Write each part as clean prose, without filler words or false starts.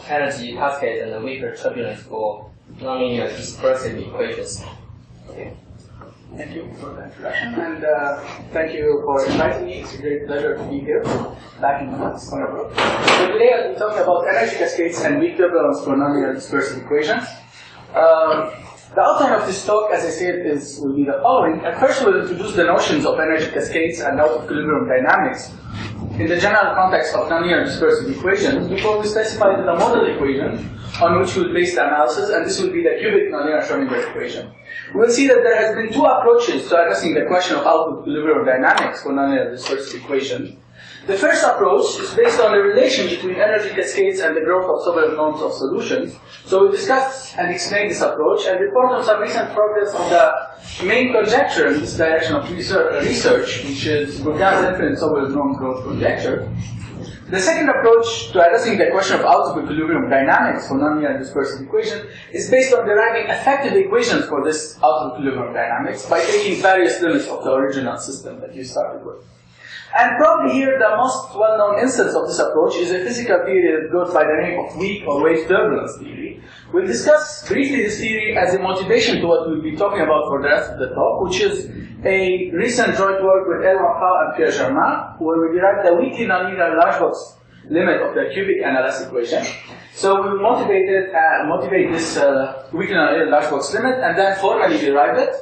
energy cascades and the weaker turbulence for nonlinear dispersive equations. Okay. Thank you for the introduction, and thank you for inviting me. It's a great pleasure to be here, back in Stony Brook. So today I'll be talking about energy cascades and weak turbulence for nonlinear dispersive equations. The outline of this talk, as I said, will be the following. At first, we'll introduce the notions of energy cascades and out-of-equilibrium dynamics in the general context of nonlinear dispersive equations before we specify the model equation on which we'll base the analysis, and this will be the cubic nonlinear Schrödinger equation. We'll see that there has been two approaches to addressing the question of out-of-equilibrium dynamics for nonlinear dispersive equations. The first approach is based on the relation between energy cascades and the growth of Sobolev norms of solutions. So we discussed and explained this approach and report on some recent progress on the main conjecture in this direction of research, which is Brook's infinite Sobolev norm growth conjecture. The second approach to addressing the question of out-of-equilibrium dynamics for nonlinear dispersive equation is based on deriving effective equations for this out-of-equilibrium dynamics by taking various limits of the original system that you started with. And probably here the most well-known instance of this approach is a physical theory that goes by the name of weak or wave turbulence theory. We'll discuss briefly this theory as a motivation to what we'll be talking about for the rest of the talk, which is a recent joint work with Elwan Kha and Pierre Germain, where we derived the weakly nonlinear large box limit of the cubic NLS equation. So we'll motivate this weakly nonlinear large box limit and then formally derive it.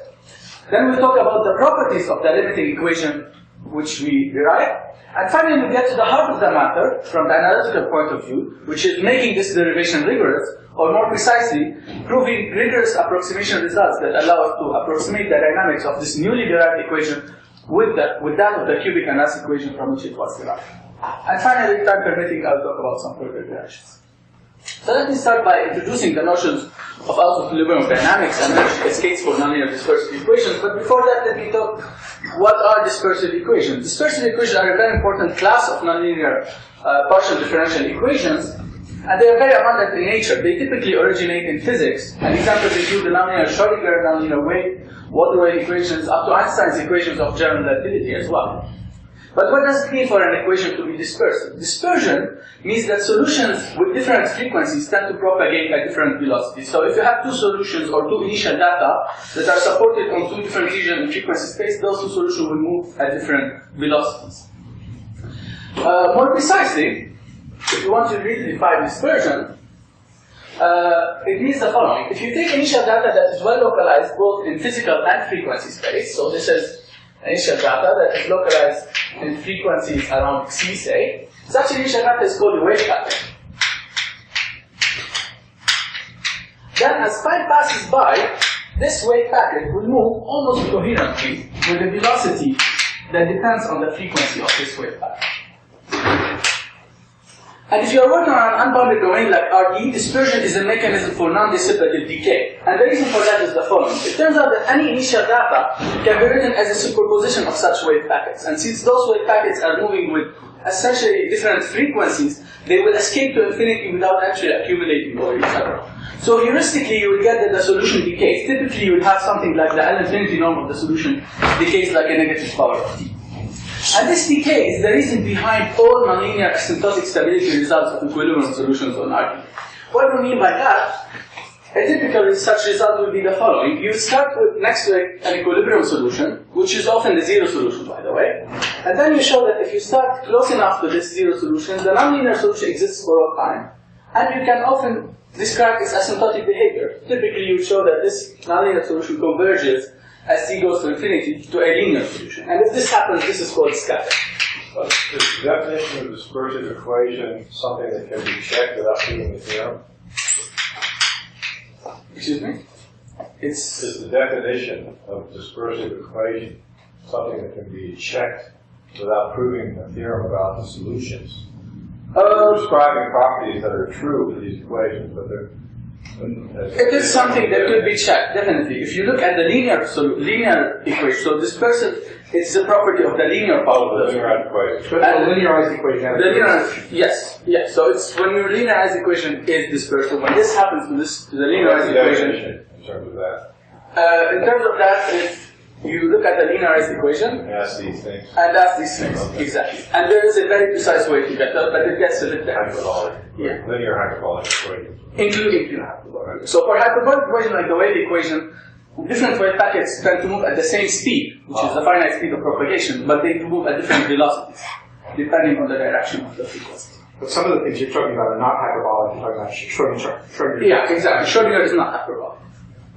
Then we'll talk about the properties of the limiting equation which we derive. And finally, we get to the heart of the matter from the analytical point of view, which is making this derivation rigorous, or more precisely, proving rigorous approximation results that allow us to approximate the dynamics of this newly derived equation with that of the cubic NLS equation from which it was derived. And finally, time permitting, I'll talk about some further directions. So let me start by introducing the notions of out-of-equilibrium dynamics and energy cascades for nonlinear dispersive equations. But before that, let me talk what are dispersive equations. Dispersive equations are a very important class of nonlinear partial differential equations, and they are very abundant in nature. They typically originate in physics, and examples include the nonlinear Schrödinger, nonlinear wave, water wave equations, up to Einstein's equations of general relativity as well. But what does it mean for an equation to be dispersive? Dispersion means that solutions with different frequencies tend to propagate at different velocities. So if you have two solutions or two initial data that are supported on two different regions in frequency space, those two solutions will move at different velocities. More precisely, if you want to really define dispersion, it means the following. If you take initial data that is well localized both in physical and frequency space, so this is initial data that is localized in frequencies around C, say, such initial data is called a wave packet. Then as time passes by, this wave packet will move almost coherently with a velocity that depends on the frequency of this wave packet. And if you are working on an unbounded domain like RE, dispersion is a mechanism for non-dissipative decay. And the reason for that is the following. It turns out that any initial data can be written as a superposition of such wave packets. And since those wave packets are moving with essentially different frequencies, they will escape to infinity without actually accumulating over each other. So heuristically, you will get that the solution decays. Typically, you will have something like the L-infinity norm of the solution decays like a negative power of t. And this decay is the reason behind all nonlinear asymptotic stability results of equilibrium solutions on RE. What do we mean by that? A typical such result will be the following. You start with next to an equilibrium solution, which is often the zero solution, by the way. And then you show that if you start close enough to this zero solution, the nonlinear solution exists for all time. And you can often describe its asymptotic behavior. Typically, you show that this nonlinear solution converges as t goes to infinity to a linear solution. And if this happens, this is called scatter. Is the definition of dispersive equation something that can be checked without proving the theorem? Excuse me? Is the definition of dispersive equation something that can be checked without proving a theorem about the solutions? You're describing properties that are true for these equations, but they're it is something that could be checked, definitely. If you look at the linear equation, so dispersive, it's the property of the linear part of the linearized equation. But the linearized equation. Yes. So it's when your linearized equation is dispersive. When this happens to the linearized equation. In terms of that. In terms of that, You look at the linearized equation. Ask these things. And ask these things, Okay. exactly. And there is a very precise way to get that, but it gets a bit technical. Hyperbolic. Yeah. Linear hyperbolic equation. Including hyperbolic. So for hyperbolic equation, like the wave equation, different wave packets tend to move at the same speed, which is the finite speed of propagation, but they move at different velocities, depending on the direction of the frequency. But some of the things you're talking about are not hyperbolic. You're talking about Schrodinger. Yeah, exactly. Schrodinger is not hyperbolic.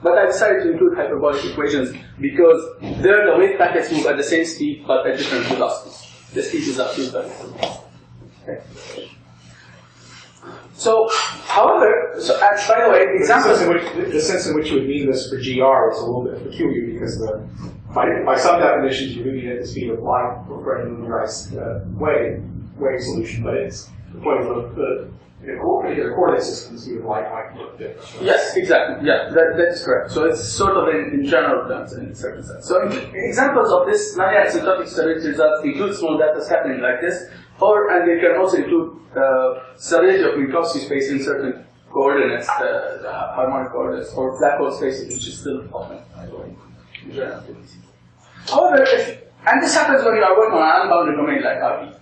But I decided to include hyperbolic equations because there the wave packets move at the same speed but at different velocities. The speed is up to the okay. So, however, and by the way, examples The sense in which you would mean this for GR is a little bit peculiar because by some definitions you're moving at the speed of light for a linearized wave solution, but it's the point of the coordinate system, the speed of light might look different. Yes, exactly. Yeah, that is correct. So it's sort of in general terms in a certain sense. So examples of this nonlinear asymptotic stability results include small data happening like this, and they can also include stability of Minkowski space in certain coordinates, the harmonic coordinates, or black hole spaces, which is still often, by the way, in general activity. However, and this happens when you are working on an unbounded domain like RP.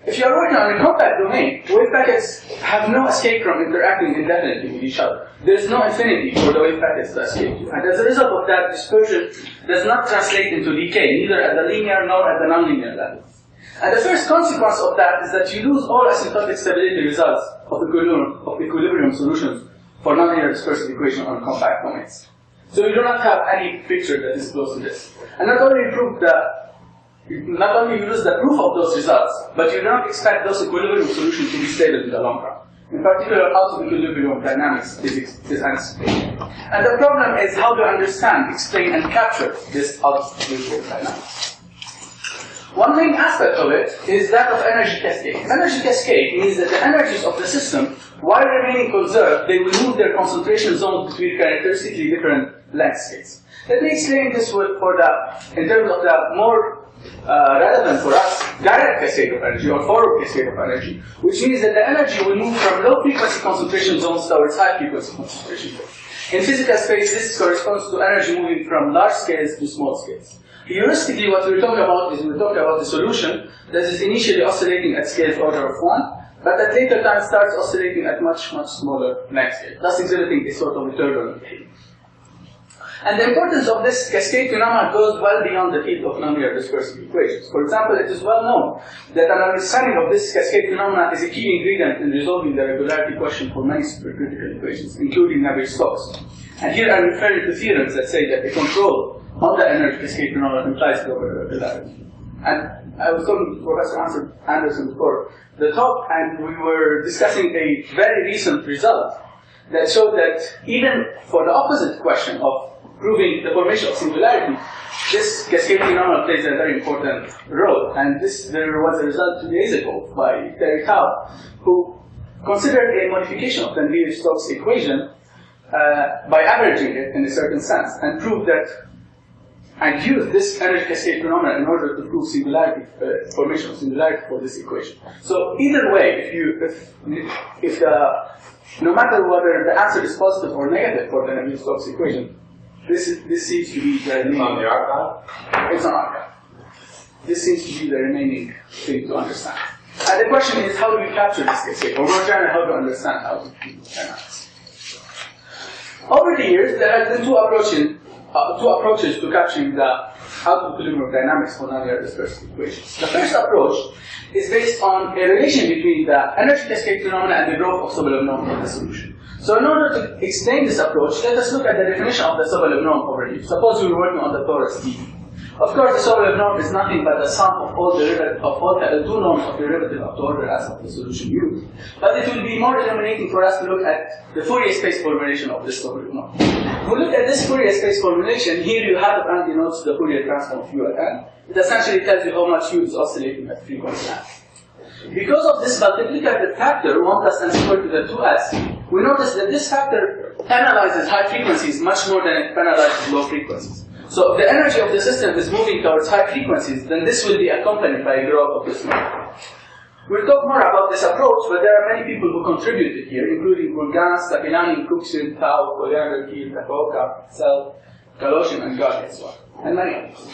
If you are working on a compact domain, wave packets have no escape from interacting indefinitely with each other. There is no infinity for the wave packets to escape to. And as a result of that, dispersion does not translate into decay, neither at the linear nor at the nonlinear level. And the first consequence of that is that you lose all asymptotic stability results of equilibrium solutions for nonlinear dispersive equation on compact domains. So you do not have any picture that is close to this. And not only you lose the proof of those results, but you do not expect those equilibrium solutions to be stable in the long run. In particular, out of equilibrium dynamics is anticipated. And the problem is how to understand, explain, and capture this out of equilibrium dynamics. One main aspect of it is that of energy cascade. Energy cascade means that the energies of the system, while remaining conserved, they will move their concentration zones between characteristically different length scales. Let me explain this in terms of the more relevant for us, direct cascade of energy or forward cascade of energy, which means that the energy will move from low frequency concentration zones towards high frequency concentration zones. In physical space, this corresponds to energy moving from large scales to small scales. Heuristically, what we're talking about is the solution that is initially oscillating at scales order of 1, but at later time starts oscillating at much, much smaller length scale, thus exhibiting a sort of a turbulent behavior. And the importance of this cascade phenomenon goes well beyond the field of nonlinear dispersive equations. For example, it is well known that an understanding of this cascade phenomenon is a key ingredient in resolving the regularity question for many supercritical equations, including Navier-Stokes. And here I'm referring to theorems that say that the control on the energy cascade phenomenon implies global regularity. And I was talking to Professor Anderson before the talk, and we were discussing a very recent result that showed that even for the opposite question of proving the formation of singularity, this cascade phenomenon plays a very important role. And there was a result 2 days ago by Terry Tao, who considered a modification of the Navier-Stokes equation by averaging it in a certain sense, and proved that, and used this energy cascade phenomenon in order to prove singularity, formation of singularity for this equation. So either way, no matter whether the answer is positive or negative for the Navier-Stokes equation, this seems to be the remaining. On the archive? It's on archive. This seems to be the remaining thing to understand. And the question is, how do we capture this cascade? Or more generally, how to understand how to do dynamics? Over the years, there have been two approaches to capturing the out-of-equilibrium dynamics for nonlinear dispersive equations. The first approach is based on a relation between the energy cascade phenomena and the growth of Sobolev norm for the solution. So in order to explain this approach, let us look at the definition of the Sobolev norm overview. Suppose we were working on the torus D. Of course, the Sobolev norm is nothing but the sum of all the L2 norms of derivative up to order S of the solution U. But it will be more illuminating for us to look at the Fourier space formulation of this Sobolev norm. If we look at this Fourier space formulation, here you have and denotes the Fourier transform of U at n. It essentially tells you how much U is oscillating at frequency n. Because of this multiplicative factor, 1 plus n squared to the 2s, we notice that this factor penalizes high frequencies much more than it penalizes low frequencies. So if the energy of the system is moving towards high frequencies, then this will be accompanied by a growth of this number. We'll talk more about this approach, but there are many people who contributed here, including Bourgain, Stapinani, Cookson, Tao, Collier, Kiel, Takoka, Sell, Colloquium and Gauge as well, and many others.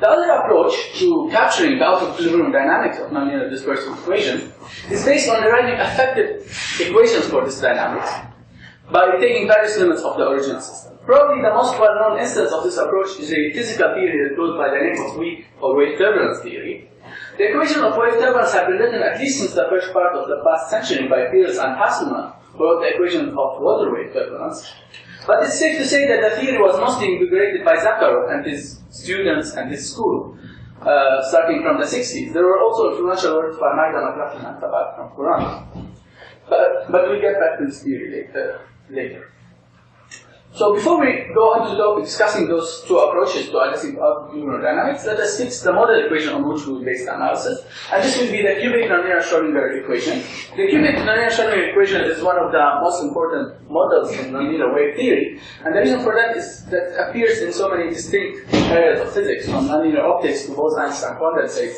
The other approach to capturing the out-of-equilibrium dynamics of nonlinear dispersive equation is based on deriving effective equations for this dynamics by taking various limits of the original system. Probably the most well-known instance of this approach is a physical theory that goes by the name of weak or wave turbulence theory. The equation of wave turbulence have been written at least since the first part of the past century by Peirce and Hasselmann, who wrote the equation of water wave turbulence. But it's safe to say that the theory was mostly invigorated by Zaher and his students and his school, starting from the 60s. There were also influential works by Magda McLaughlin and Tabat from Courant. But we'll get back to this theory later. So before we go on to discussing those two approaches to addressing out-of-equilibrium dynamics, let us fix the model equation on which we will base the analysis. And this will be the cubic nonlinear Schrodinger equation. The cubic nonlinear Schrodinger equation is one of the most important models in nonlinear wave theory. And the reason for that is that it appears in so many distinct areas of physics, from nonlinear optics to bosons and condensates,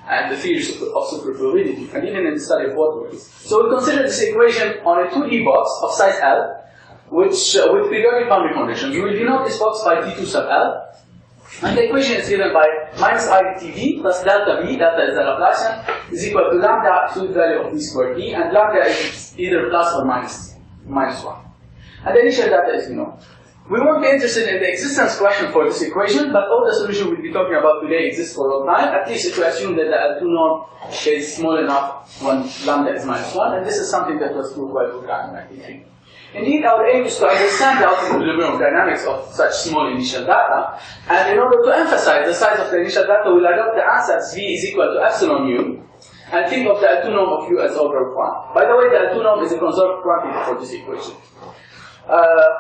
and the theories of superfluidity, and even in the study of water waves. So we consider this equation on a 2D box of size L, which, with periodic boundary conditions. We will denote this box by T2 sub L, and the equation is given by minus IDTV plus delta V, delta is the Laplacian, is equal to lambda absolute value of V squared E, and lambda is either plus or minus 1. And the initial data is known. We won't be interested in the existence question for this equation, but all the solution we'll be talking about today exists for all time, at least if we assume that the L2 norm is small enough when lambda is minus 1, and this is something that was proved by Brook in 1993. Indeed, our aim is to understand the out-of-equilibrium dynamics of such small initial data, and in order to emphasize the size of the initial data, we'll adopt the ansatz V is equal to epsilon u, and think of the L2 norm of u as order of 1. By the way, the L2 norm is a conserved quantity for this equation.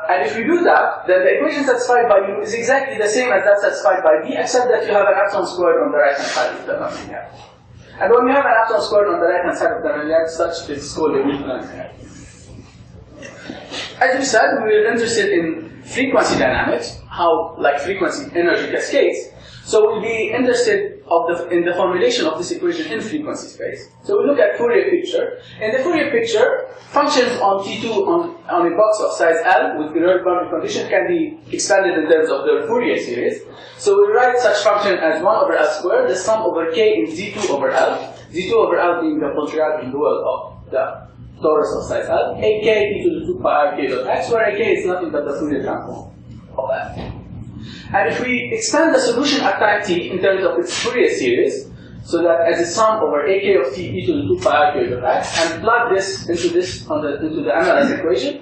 And if we do that, then the equation satisfied by u is exactly the same as that satisfied by V, except that you have an epsilon squared on the right-hand side of the nonlinear. And when you have an epsilon squared on the right-hand side of the nonlinear, such is called a weak nonlinear. As we said, we are interested in frequency dynamics, how like frequency energy cascades. So we'll be interested in the formulation of this equation in frequency space. So we look at Fourier picture. In the Fourier picture, functions on T2 on a box of size L with periodic boundary condition can be expanded in terms of their Fourier series. So we write such function as 1 over L squared, the sum over k in Z2 over L, Z2 over L being the Pontryagin dual of the torus of size L, ak e to the 2 pi r k dot x, where ak is nothing but the Fourier transform of F. And if we expand the solution at time t in terms of its Fourier series, so that as a sum over ak of t e to the 2 pi r k dot x, and plug this into the analyzed equation,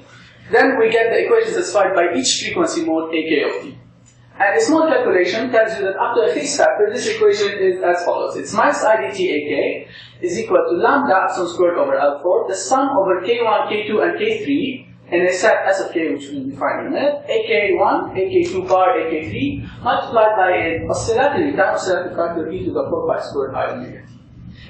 then we get the equation satisfied by each frequency mode ak of t. And a small calculation tells you that up to a fixed factor, this equation is as follows. It's minus IDT AK is equal to lambda epsilon squared over L4, the sum over K1, K2, and K3 in a set S of K, which we'll define in a minute, AK1, AK2 bar, AK3, multiplied by an oscillatory time oscillating factor e to the 4 pi squared I omega t.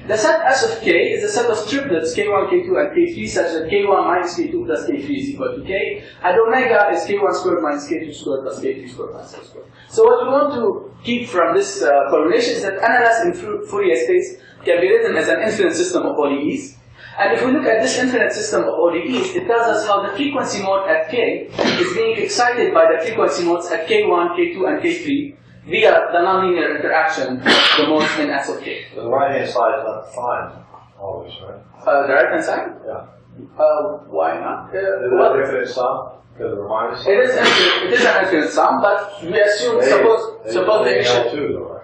The set S of K is a set of triplets K1, K2, and K3 such that K1 minus K2 plus K3 is equal to K, and omega is K1 squared minus K2 squared plus K3 squared plus K squared. So what we want to keep from this formulation is that NLS in Fourier space can be written as an infinite system of ODEs. And if we look at this infinite system of ODEs, it tells us how the frequency mode at K is being excited by the frequency modes at K1, K2, and K3 via the nonlinear interaction, the modes in S of K. The right-hand side is not defined always, right? The right-hand side? Yeah. Why not? Is it infinite sum? Because of the minus? It is an infinite sum, but we assume, suppose the initial. L2 though, right?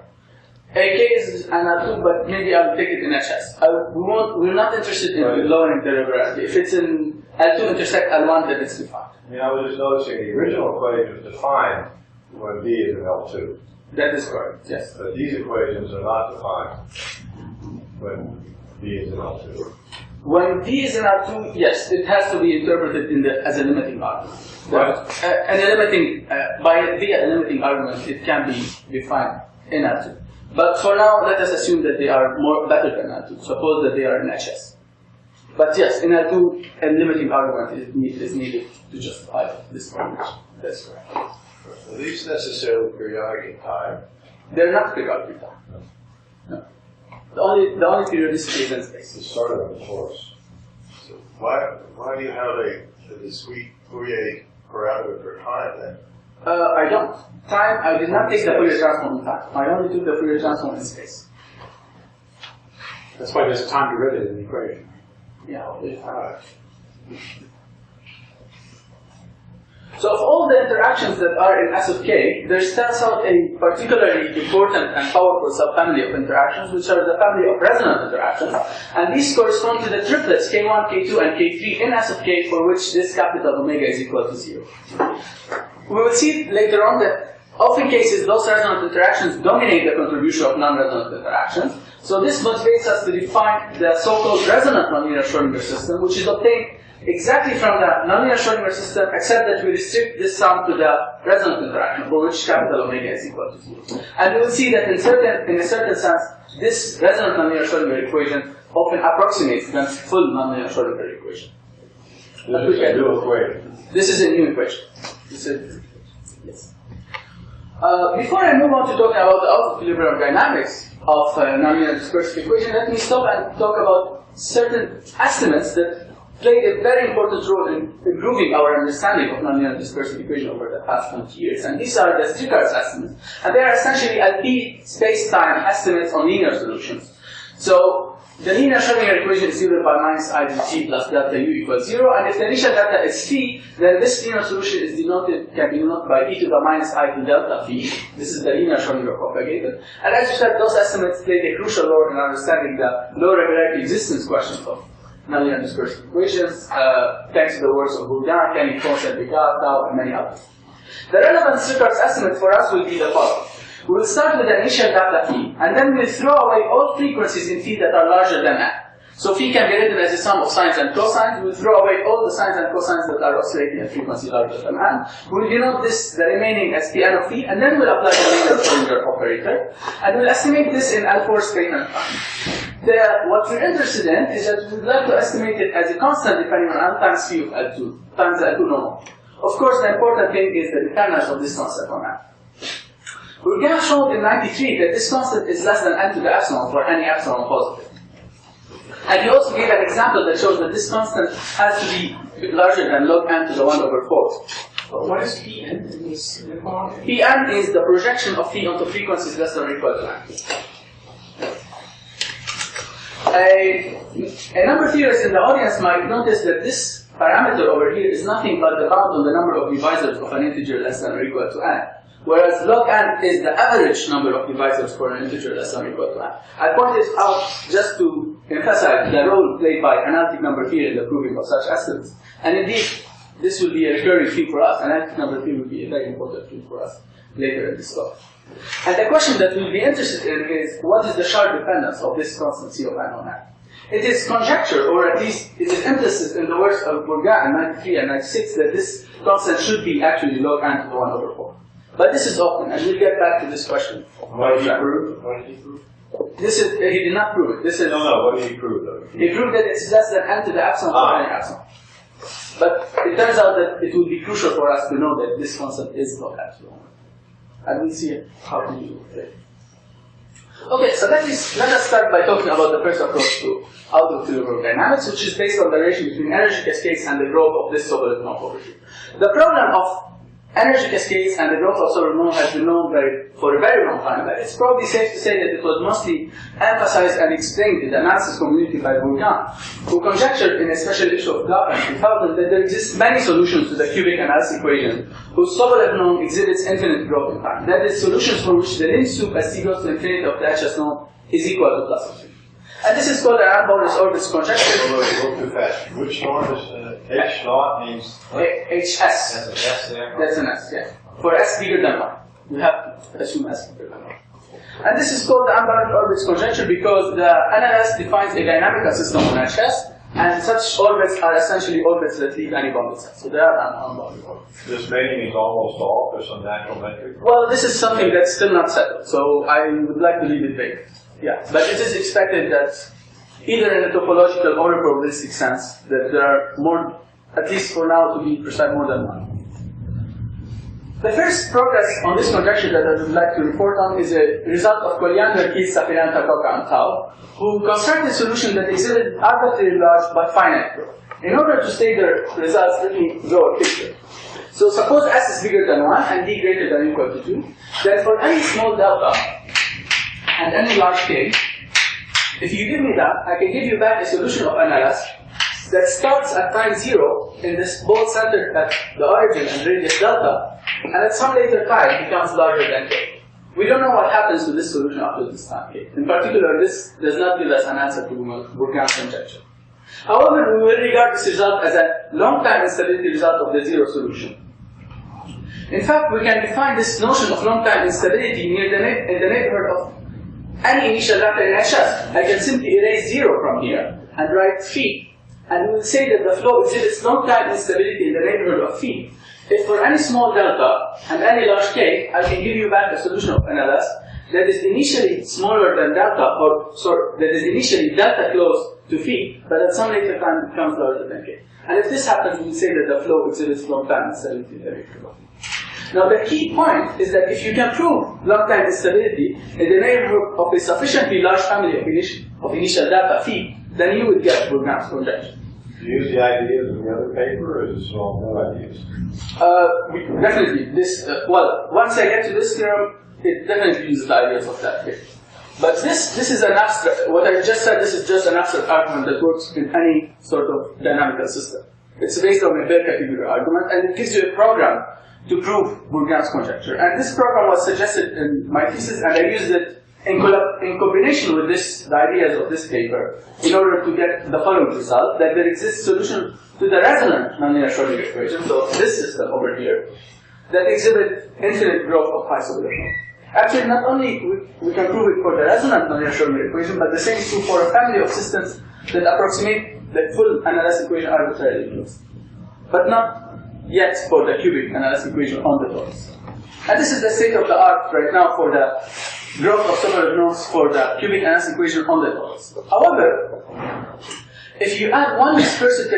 AK is an L2, but maybe I'll take it in HS. We're not interested in lowering the regularity. If it's in L2 intersect L1, then it's defined. I mean, I was just noticing the original equation is defined when D is in L2. That is correct, yes. But these equations are not defined when D is in L2. When D is in L2, yes, it has to be interpreted as a limiting argument. Right. Via a limiting argument, it can be defined in L2. But for now, let us assume that they are better than L2. Suppose that they are in HS. But yes, in L2, a limiting argument is needed to justify this formulation. That's correct. Are these necessarily periodic in time? They're not periodic in time. No. The only periodicity is in space. It started on the torus. So why do you have a discrete Fourier parameter for time then? I don't. Time, I did not take the Fourier transform in time. I only took the Fourier transform in space. That's why there's a time derivative in the equation. Yeah. So of all the interactions that are in S of k, there stands out a particularly important and powerful subfamily of interactions, which are the family of resonant interactions. And these correspond to the triplets k1, k2, and k3 in S of k, for which this capital omega is equal to 0. We will see later on that often cases those resonant interactions dominate the contribution of non-resonant interactions. So this motivates us to define the so-called resonant nonlinear Schrodinger system, which is obtained exactly from the nonlinear Schrodinger system, except that we restrict this sum to the resonant interaction, for which capital omega is equal to 0. And we will see that in a certain sense, this resonant nonlinear Schrodinger equation often approximates the full nonlinear Schrodinger equation. This is a new equation. This is a new equation. Yes. Before I move on to talking about the out-of-equilibrium dynamics of nonlinear dispersive equation, let me stop and talk about certain estimates that played a very important role in improving our understanding of nonlinear dispersive equation over the past 20 years. And these are the Strichartz estimates. And they are essentially LP space-time estimates on linear solutions. So the linear Schrodinger equation is given by minus I dt plus delta u equals 0. And if the initial data is phi, then this linear solution is can be denoted by e to the minus I to delta phi. This is the linear Schrodinger propagator. And as you said, those estimates played a crucial role in understanding the low regularity existence questions of nonlinear dispersive equations, thanks to the works of Bourgain, Kenny, Fonset, Descartes, Tau, and many others. The relevant Strichartz estimate for us will be the following. We will start with the initial data phi, and then we'll throw away all frequencies in phi that are larger than n. So phi can be written as a sum of sines and cosines. We'll throw away all the sines and cosines that are oscillating at frequency larger than n. We'll denote the remaining as Pn of phi, and then we'll apply the linear Schrodinger operator, and we'll estimate this in L4 space and time. What we're interested in is that we'd like to estimate it as a constant depending on n times phi of L2 times L2 normal. Of course, the important thing is the dependence of this constant on n. Bourgain showed in 93 that this constant is less than n to the epsilon for any epsilon positive. And he also gave an example that shows that this constant has to be larger than log n to the 1 over 4. What is Pn in this form? Pn is the projection of phi onto frequencies less than or equal to n. A number of theorists in the audience might notice that this parameter over here is nothing but the bound on the number of divisors of an integer less than or equal to n, whereas log n is the average number of divisors for an integer less than or equal to n. I pointed out just to emphasize the role played by analytic number theory in the proving of such estimates. And indeed, this will be a recurring theme for us. Analytic number theory will be a very important theme for us later in this talk. And the question that we'll be interested in is, what is the sharp dependence of this constant C of n on n? It is conjecture, or at least it is implicit in the works of Bourgain in 93 and 96, that this constant should be actually log n to the 1 over 4. But this is open, and we'll get back to this question. What did he prove? This is, he did not prove it. This is, No, what did he prove though? he proved that it's less than n to the epsilon for any epsilon. But it turns out that it will be crucial for us to know that this constant is log n to the 1. And we'll see how to do it. Okay, so let us start by talking about the first approach to out-of-equilibrium dynamics, which is based on the relation between energy cascades and the growth of this Sobolev knob over here. The problem of energy cascades and the growth of Sobolev knob has been known for a very long time, but it's probably safe to say that it was mostly emphasized and explained in the analysis community by Bourgain, who conjectured in a special issue of Gauss in 2000 that there exist many solutions to the cubic analysis equation whose Sobolev knob exhibits infinite growth in time. That is, solutions for which the limit soup as t goes to infinity of the HS knob is equal to plus infinity. And this is called an unbounded orbits conjecture. Go too fast. Which norm is H naught means? HS. That's an S there? That's an S, yeah. For S bigger than 1. You have to assume S bigger than 1. And this is called the unbounded orbits conjecture because the NLS defines a dynamical system on HS, and such orbits are essentially orbits that leave any bounded set. So they are unbounded orbits. This maybe means almost all for some natural metric? Well, this is something that's still not settled, so I would like to leave it vague. Yeah, but it is expected that either in a topological or a probabilistic sense, that there are more, at least for now to be precise, more than one. The first progress on this conjecture that I would like to report on is a result of Colliander, Keith, Safiranta, Coca, and Tao, who constructed a solution that exhibited arbitrarily large but finite growth. In order to state the results, let me draw a picture. So suppose S is bigger than 1 and D greater than or equal to 2, then for any small delta and any large k, if you give me that, I can give you back a solution of NLS that starts at time 0 in this ball centered at the origin and radius delta, and at some later time becomes larger than k. We don't know what happens to this solution after this time k. In particular, this does not give us an answer to Brook's conjecture. However, we will regard this result as a long-time instability result of the zero solution. In fact, we can define this notion of long-time instability in the neighborhood of any initial data in HS. I can simply erase 0 from here and write phi, and we will say that the flow exhibits long-time instability in the neighborhood of phi. If for any small delta and any large k, I can give you back a solution of NLS that is initially smaller than delta, or sorry, that is initially delta close to phi, but at some later time becomes larger than k. And if this happens, we will say that the flow exhibits long-time instability in the neighborhood of phi. Now the key point is that if you can prove long-time instability in the neighborhood of a sufficiently large family of initial data phi, then you would get Brook's conjecture. Do you use the ideas in the other paper, or is this all new ideas? Definitely. Well, once I get to this theorem, it definitely uses the ideas of that paper. But this is an abstract. What I just said, this is just an abstract argument that works in any sort of dynamical system. It's based on a Bell category argument, and it gives you a program to prove Brook's conjecture. And this program was suggested in my thesis, and I used it in combination with the ideas of this paper in order to get the following result, that there exists solution to the resonant nonlinear Schrodinger equation, so this system over here, that exhibit infinite growth of pi Sobolev. Actually, not only we can prove it for the resonant nonlinear Schrodinger equation, but the same is true for a family of systems that approximate the full NLS equation arbitrarily close, but not yet for the cubic NLS equation on the torus. And this is the state of the art right now for the growth of Sobolev norms for the cubic NLS equation on the torus. However, if you add one dispersive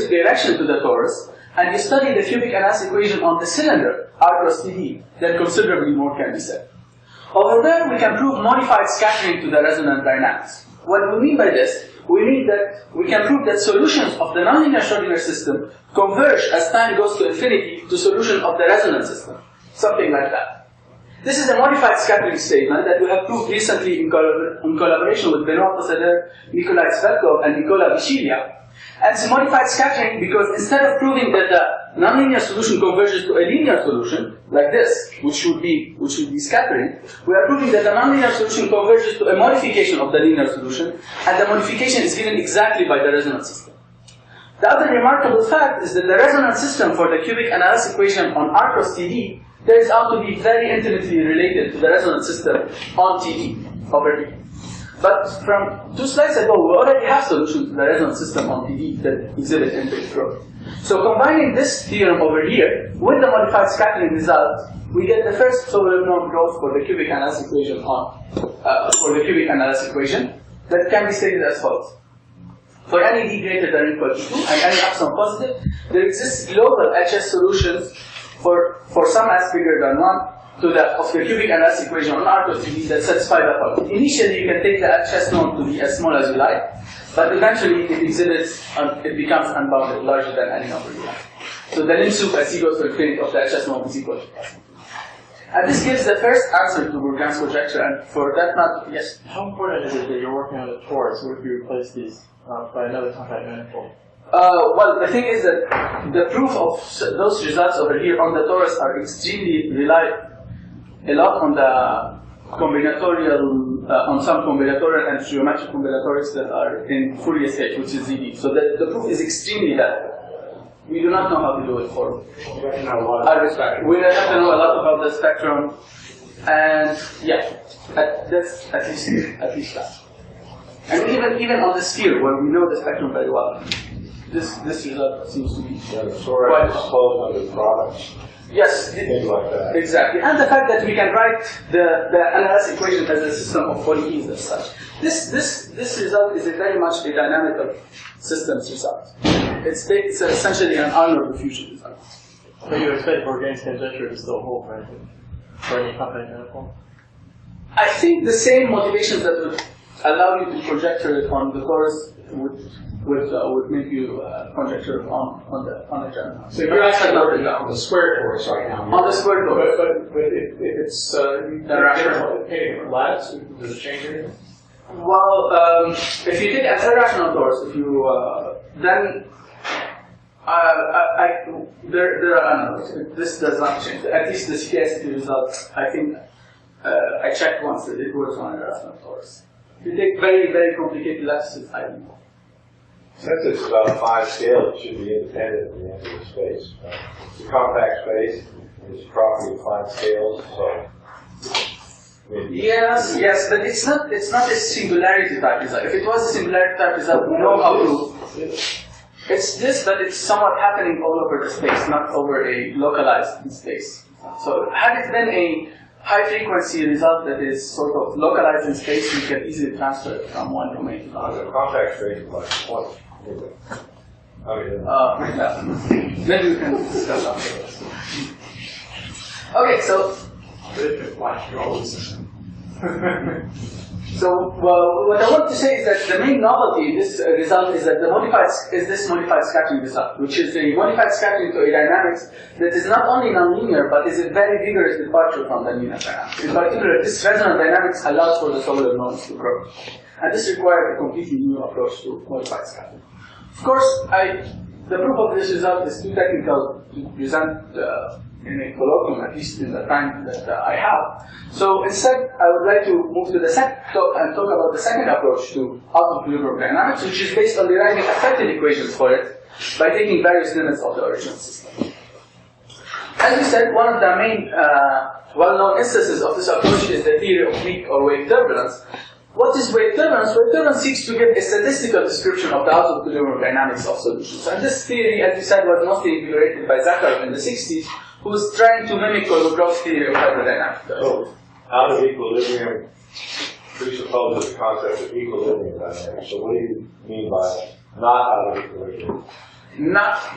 direction to the torus, and you study the cubic NLS equation on the cylinder, R cross TD, then considerably more can be said. Over there, we can prove modified scattering to the resonant dynamics. What we mean by this, we mean that we can prove that solutions of the nonlinear Schrodinger system converge as time goes to infinity to solution of the resonant system. Something like that. This is a modified scattering statement that we have proved recently in collaboration with Benoit Posséder, Nikolai Tsvetkov, and Nikola Vichilia. And it's modified scattering because instead of proving that the nonlinear solution converges to a linear solution, like this, which would be scattering, we are proving that the nonlinear solution converges to a modification of the linear solution, and the modification is given exactly by the resonant system. The other remarkable fact is that the resonant system for the cubic NLS equation on R cross TD turns out to be very intimately related to the resonant system on TD over here. But from 2 slides ago, we already have solutions to the resonant system on TD that exhibit infinite growth. So combining this theorem over here with the modified scattering result, we get the first Sobolev norm growth for the cubic NLS equation that can be stated as follows. For any d greater than or equal to 2 and any epsilon positive, there exists global HS solutions for some s bigger than 1 of the cubic NLS equation on R cross TD that satisfy the following. Initially, you can take the HS norm to be as small as you like, but eventually it becomes unbounded, larger than any number you like. So the lim sup as c goes to infinity of the HS norm is equal to plus. And this gives the first answer to Brook's conjecture, and for that matter, yes? How important is it that you're working on the torus? What if you replace these by another compact manifold? Well, the thing is that the proof of those results over here on the torus are extremely reliable. A lot on the combinatorial, on some combinatorial and geometric combinatorics that are in Fourier state, which is ZD. So the proof is extremely bad. We do not know how to do it for other spectrum. We have to know a lot about the spectrum, and yeah, that's at least that. And even on the sphere, where we know the spectrum very well, this result seems to be quite exposed under products. Yes, things like that. Exactly. And the fact that we can write the NLS equation as a system of PDEs as such. This result is very much a dynamical systems result. It's essentially an Arnold diffusion result. But you expect organic conjecture to still hold, right? For any compact manifold? I think the same motivations that would allow you to conjecture it on the torus would make you conjecture on the general. So you're actually working on the square torus right now. On the square torus. But if it's irrational, lattice, does it change anything? Well, if you take an irrational torus, if you then there are analogs. This does not change. At least the scarcity result, I think I checked once that it works on an irrational torus. If you take very, very complicated lattices, I don't know. Since it's about 5 scales, it should be independent of the empty space. Right? It's a compact space. It's a property of 5 scales, so. Yes, but it's not a singularity type result. If it was a singularity type result, we know how to. It's this, but it's somewhat happening all over the space, not over a localized space. So had it been a high frequency result that is sort of localized in space, you can easily transfer it from one domain to another. The compact space is like 20. Maybe we can discuss afterwards. Okay, so. So what I want to say is that the main novelty in this result is that this modified scattering result, which is a modified scattering to a dynamics that is not only nonlinear but is a very vigorous departure from the linear dynamics. In particular, this resonant dynamics allows for the Sobolev norms to grow, and this required a completely new approach to modified scattering. Of course, the proof of this result is too technical to present in a colloquium, at least in the time that I have. So instead, I would like to move to the talk about the second approach to out-of-equilibrium dynamics, which is based on deriving affected equations for it by taking various limits of the original system. As we said, one of the main well-known instances of this approach is the theory of weak or wave turbulence. What is wave turbulence? Wave turbulence seeks to give a statistical description of the out-of-equilibrium dynamics of solutions. And this theory, as we said, was mostly invigorated by Zaher in the 60s, who was trying to mimic Colloquium's theory of hydrodynamics. So, out of equilibrium presupposes the concept of equilibrium dynamics. So, what do you mean by not out of equilibrium?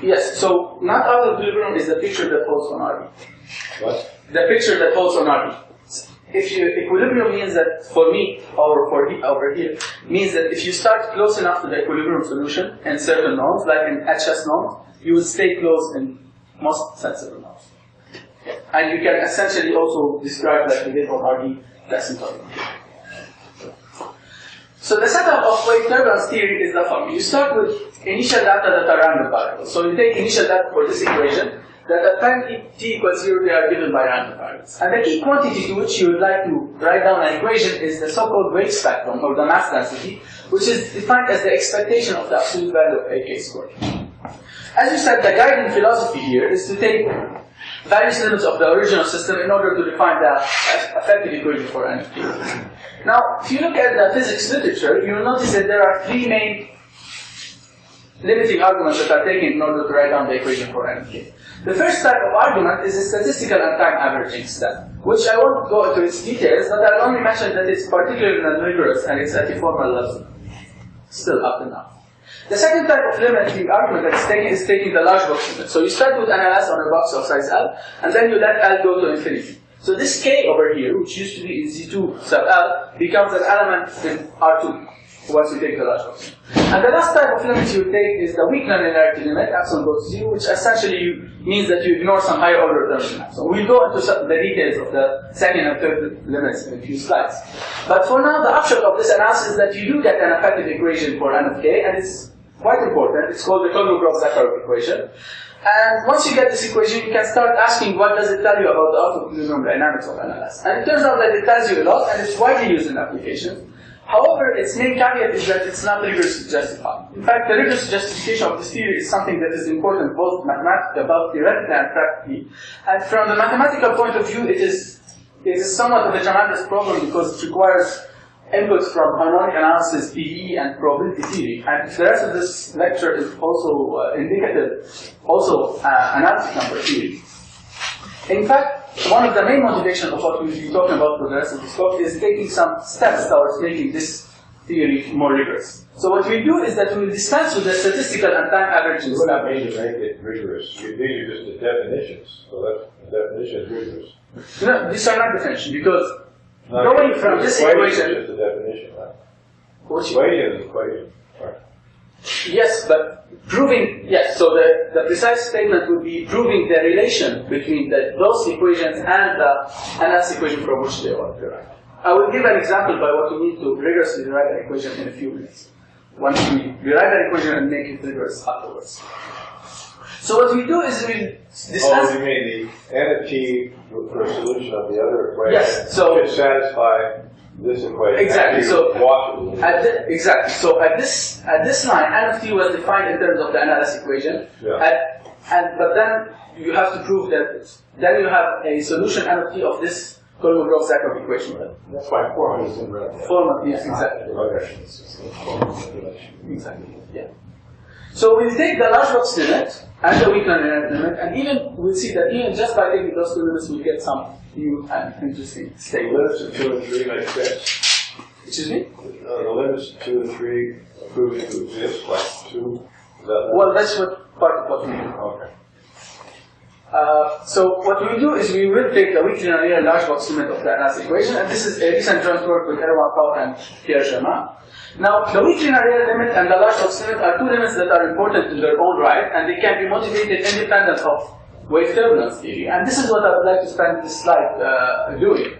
Yes, so not out of equilibrium is the picture that holds on RB. What? The picture that holds on RB. Equilibrium means that for me, or for over here, means that if you start close enough to the equilibrium solution in certain nodes, like in HS node, you will stay close in most sensible nodes. And you can essentially also describe, like we did on RD, the asymptotic. So the setup of wave turbulence theory is the following. You start with initial data that are random variables. So you take initial data for this equation, that at time t equals 0, they are given by random variables. And the key quantity to which you would like to write down an equation is the so-called wave spectrum, or the mass density, which is defined as the expectation of the absolute value of AK squared. As you said, the guiding philosophy here is to take various limits of the original system in order to define the effective equation for NFK. Now, if you look at the physics literature, you will notice that there are 3 main limiting arguments that are taken in order to write down the equation for NFK. The first type of argument is a statistical and time averaging step, which I won't go into its details, but I'll only mention that it's particularly non-rigorous and it's at a formal level, still up to now. The second type of limiting argument that is taking the large box limit. So you start with an LS on a box of size L, and then you let L go to infinity. So this K over here, which used to be in Z2 sub L, becomes an element in R2 once you take the large box. And the last type of limit you take is the weak nonlinearity limit, epsilon goes to 0, which essentially means that you ignore some higher order terms in epsilon. We'll go into the details of the second and third limits in a few slides. But for now, the upshot of this analysis is that you do get an effective equation for N of K, and it's quite important. It's called the Colloquium-Zaher equation. And once you get this equation, you can start asking what does it tell you about the out-of-equilibrium dynamics of NLS. And it turns out that it tells you a lot, and it's widely used in applications. However, its main caveat is that it's not rigorously justified. In fact, the rigorous justification of this theory is something that is important both theoretically and practically. And from the mathematical point of view, it is somewhat of a tremendous problem because it requires inputs from harmonic analysis, PDE, and probability theory. And the rest of this lecture is also indicative, also analytic number theory. In fact, one of the main motivations of what we'll be talking about for the rest of this talk is taking some steps towards making this theory more rigorous. So what we do is that we dispense with the statistical and time averages. What I mean to make it rigorous, these are just the definitions. So that's the definition is rigorous. No, these are not definitions because going from this equation. is the definition, right? Which Equation is equation. Right. yes, but proving yes. So the precise statement would be proving the relation between those equations and the analysis equation from which they are derived. I will give an example by what we need to rigorously derive an equation in a few minutes. Once we derive an equation and make it rigorous afterwards. So what we do is we discuss. You mean the n of t for a solution of the other equation? Yes. So should satisfy this equation. exactly. So exactly. So at this line, n of t was defined in terms of the analysis equation. Yeah. But then you have to prove that. Then you have a solution n of t of this Kolmogorov-Zakharov equation. That's why form is in red. Form, yes, exactly. Okay. Exactly. Yeah. So we'll take the large box limit and the weak nonlinear limit, and even we'll see that even just by taking those two limits, we'll get some new and interesting The statement. limits of 2 and 3 make sense. Excuse me? The limits of 2 and 3 proving to exist, like 2. Is that Well, that's what part of what we do. okay. So what we do is we will take the weakly nonlinear large box limit of the analysis equation, and this is a recent joint work with Erwan Pau and Pierre Germain. Now, the weakly nonlinear limit and the large box limit are two limits that are important in their own right, and they can be motivated independent of wave turbulence theory. And this is what I would like to spend this slide doing.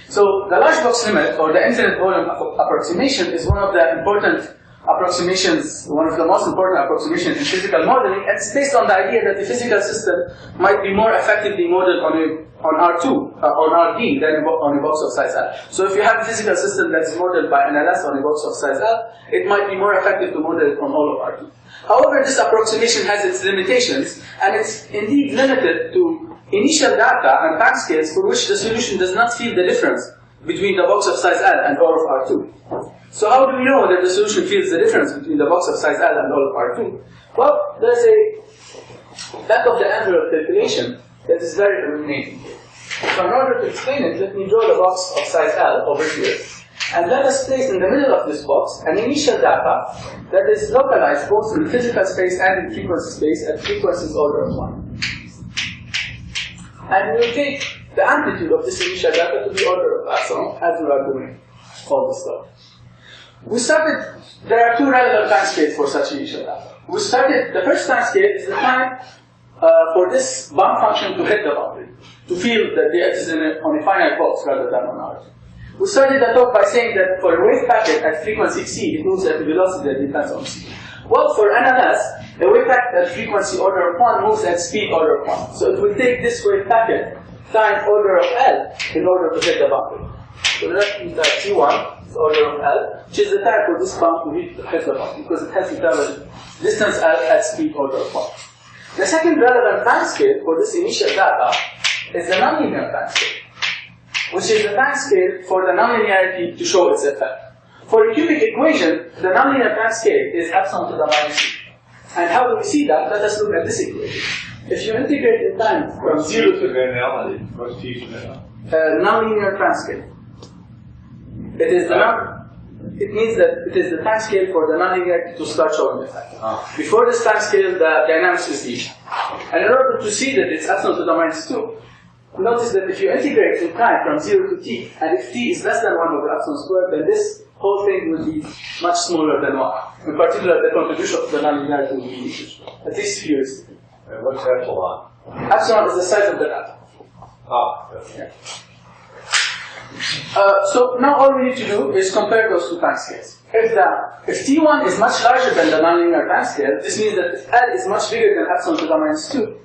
So the large box limit, or the infinite volume approximation, is one of the important approximations, one of the most important approximations in physical modeling. It's based on the idea that the physical system might be more effectively modeled on R2, on RD, than on a box of size L. So if you have a physical system that's modeled by NLS on a box of size L, it might be more effective to model it on all of R2. However, this approximation has its limitations, and it's indeed limited to initial data and time scales for which the solution does not feel the difference between the box of size L and all of R2. So how do we know that the solution feels the difference between the box of size L and all of R2? Well, there's a back of the envelope calculation that is very illuminating. So in order to explain it, let me draw the box of size L over here. And let us place in the middle of this box an initial data that is localized both in physical space and in frequency space at frequencies order of 1. And we will take the amplitude of this initial data to be order of epsilon as we are doing all this stuff. There are two relevant time scales for such initial data. The first time scale is the time for this bound function to hit the boundary, to feel that it is on a finite box rather than on R2. We started the talk by saying that for a wave packet at frequency c, it moves at a velocity that depends on c. Well, for NLS, a wave packet at frequency order of 1 moves at speed order of 1. So it will take this wave packet times order of L in order to hit the boundary. So that means that T1 is order of L, which is the time for this bound to hit the boundary, because it has to travel distance L at speed order of 1. The second relevant time scale for this initial data is the nonlinear time scale, which is the time scale for the nonlinearity to show its effect. For a cubic equation, the nonlinear time scale is epsilon to the minus c. And how do we see that? Let us look at this equation. If you integrate in time from 0 to What's T now? nonlinear time scale, it means that it is the time scale for the nonlinearity to start showing effect. Before this time scale, the dynamics is equal. And in order to see that it's epsilon to the minus 2, notice that if you integrate in time from 0 to t, and if t is less than 1 over epsilon squared, then this whole thing will be much smaller than 1. In particular, the contribution of the nonlinearity will be equal, at least heuristically. And what's epsilon? Epsilon is the size of the data. Yeah. So now all we need to do is compare those two time scales. If T1 is much larger than the nonlinear time scale, this means that if L is much bigger than epsilon to the minus 2,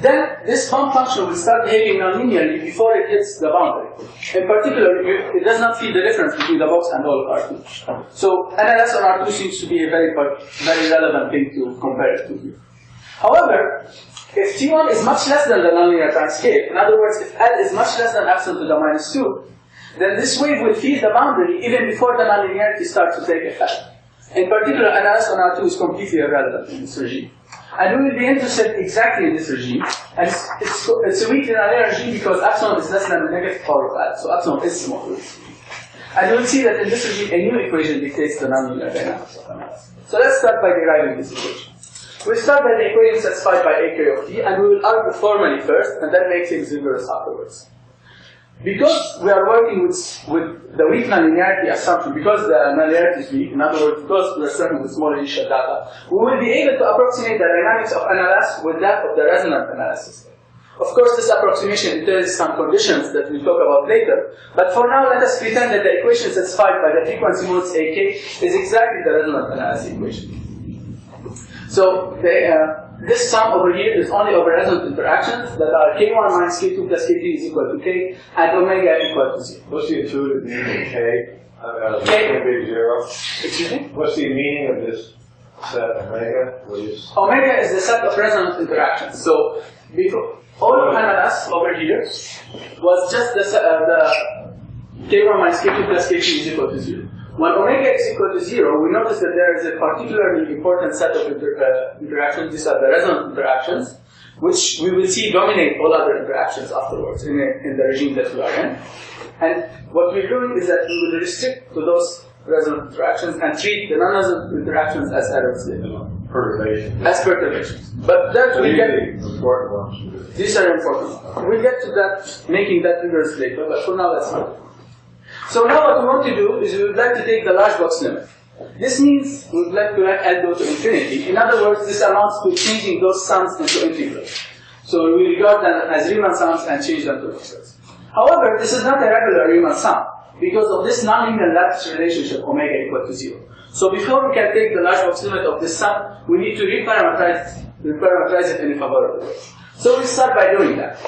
then this bound function will start behaving nonlinearly before it hits the boundary. In particular, it does not feel the difference between the box and all of R2. So NLS on R2 seems to be a very relevant thing to compare it to here. However, if T1 is much less than the nonlinear time scale, in other words, if L is much less than epsilon to the minus 2, then this wave will feel the boundary even before the nonlinearity starts to take effect. In particular, NLS on R2 is completely irrelevant in this regime. And we will be interested exactly in this regime. And it's a weakly nonlinear regime because epsilon is less than the negative power of L, so epsilon is small. And we'll see that in this regime, a new equation dictates the nonlinear dynamics of MLS. So let's start by deriving this equation. We'll start by the equation satisfied by AK of t, and we will argue formally first, and then make things rigorous afterwards. Because we are working with the weak nonlinearity assumption, because the nonlinearity is weak, in other words, because we are starting with small initial data, we will be able to approximate the dynamics of NLS with that of the resonant NLS system. Of course, this approximation entails some conditions that we'll talk about later, but for now, let us pretend that the equation satisfied by the frequency modes AK is exactly the resonant NLS equation. So this sum over here is only over resonant interactions that are K1 minus K2 plus K3 is equal to K, and omega equal to 0. What's the intuitive meaning of K? K. Big 0. Excuse me? What's the meaning of this set omega? Omega is the set of resonant interactions. So all of NLS over here was just the K1 minus K2 plus K3 is equal to 0. When omega is equal to 0, we notice that there is a particularly important set of interactions. These are the resonant interactions, which we will see dominate all other interactions afterwards in the regime that we are in. And what we're doing is that we will restrict to those resonant interactions and treat the non-resonant interactions as errors. Perturbation. As perturbations. But that we get. Important ones. These are important. We'll get to that, making that rigorous later, but for now that's not. So now what we want to do is we would like to take the large box limit. This means we would like to let L go to infinity. In other words, this amounts to changing those sums into integrals. So we regard them as Riemann sums and change them to integrals. However, this is not a regular Riemann sum because of this nonlinear lattice relationship omega equal to 0. So before we can take the large box limit of this sum, we need to reparameterize it in a favorable way. So we start by doing that.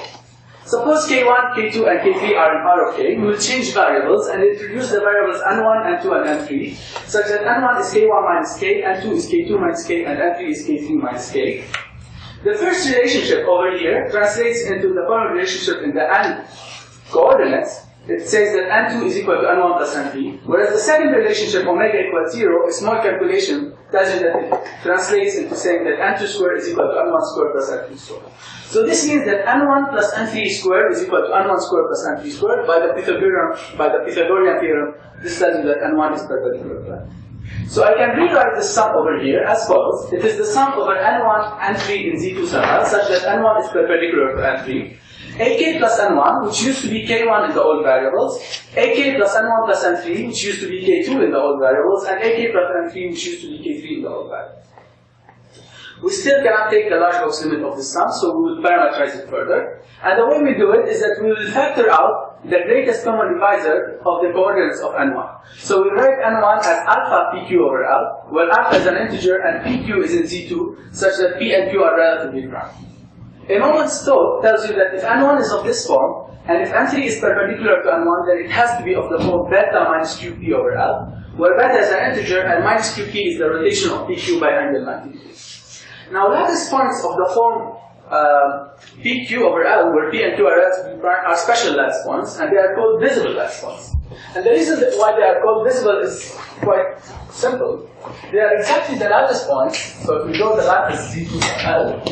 Suppose K1, K2, and K3 are in R of K, we will change variables and introduce the variables N1, N2, and N3, such that N1 is K1 minus K, N2 is K2 minus K, and N3 is K3 minus K. The first relationship over here translates into the following relationship in the N coordinates. It says that N2 is equal to N1 plus N3, whereas the second relationship, omega equals 0, a small calculation tells you that it translates into saying that N2 squared is equal to N1 squared plus N3 squared. So this means that N1 plus N3 squared is equal to N1 squared plus N3 squared. By the Pythagorean theorem, this tells you that N1 is perpendicular to N. So I can rewrite this sum over here as follows. It is the sum over N1, N3 in Z2 sum L, such that N1 is perpendicular to N3. AK plus N1, which used to be K1 in the old variables, AK plus N1 plus N3, which used to be K2 in the old variables, and AK plus N3, which used to be K3 in the old variables. We still cannot take the large box limit of this sum, so we will parameterize it further. And the way we do it is that we will factor out the greatest common divisor of the coordinates of N1. So we write N1 as alpha PQ over L, where alpha is an integer and PQ is in Z2, such that P and Q are relatively prime. A moment's thought tells you that if N1 is of this form, and if N3 is perpendicular to N1, then it has to be of the form beta minus QP over L, where beta is an integer and minus QP is the rotation of PQ by angle 90 degrees. Now lattice points of the form PQ over L, where P and Q are relatively prime, are special lattice points, and they are called visible lattice points. And the reason why they are called visible is quite simple. They are exactly the lattice points, so if we draw the lattice Z2 L,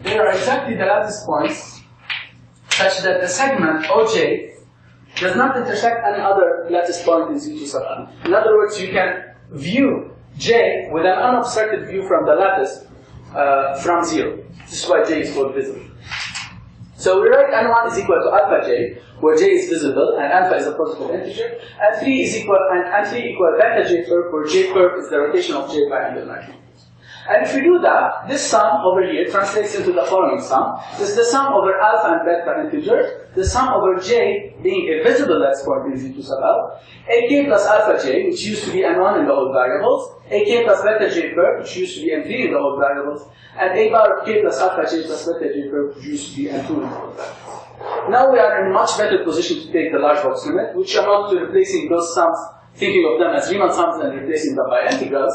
they are exactly the lattice points such that the segment OJ does not intersect any other lattice point in Z2 sub L. In other words, you can view J with an unobstructed view from the lattice from 0. This is why J is called visible. So we write N1 is equal to alpha J, where J is visible and alpha is a positive integer, and N3 equal beta J perp, where J perp is the rotation of J by angle 90. And if we do that, this sum over here translates into the following sum. This is the sum over alpha and beta integers, the sum over J being a visible lattice point in Z2 sub L, AK plus alpha J, which used to be N1 in the old variables, AK plus beta J perp, which used to be N3 in the old variables, and A bar of K plus alpha J plus beta J perp, which used to be N2 in the old variables. Now we are in a much better position to take the large box limit, which amounts to replacing those sums, thinking of them as Riemann sums and replacing them by integrals.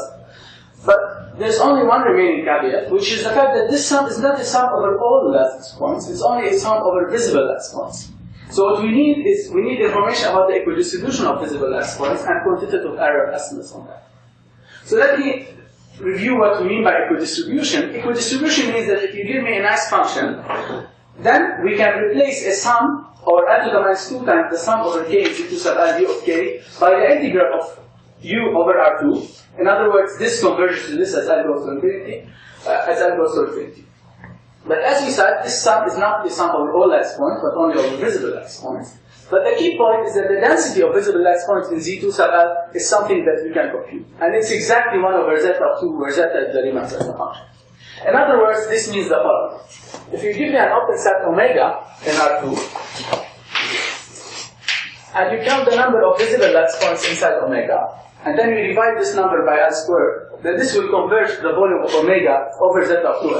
But there's only one remaining caveat, which is the fact that this sum is not a sum over all lattice points, it's only a sum over visible lattice points. So what we need is, we need information about the equidistribution of visible lattice points and quantitative error estimates on that. So let me review what we mean by equidistribution. Equidistribution means that if you give me a nice function, then we can replace a sum, or n to the minus 2 times the sum over k is equal to sub u of k by the integral of u over R2. In other words, this converges to this as L goes to infinity, But as we said, this sum is not the sum over all lattice points, but only over visible lattice points. But the key point is that the density of visible lattice points in Z2 sub L is something that we can compute. And it's exactly 1 over zeta of 2, where zeta is the Riemann zeta function. In other words, this means the following. If you give me an open set omega in R2, and you count the number of visible lattice points inside omega, and then you divide this number by L squared, then this will converge the volume of omega over zeta of 2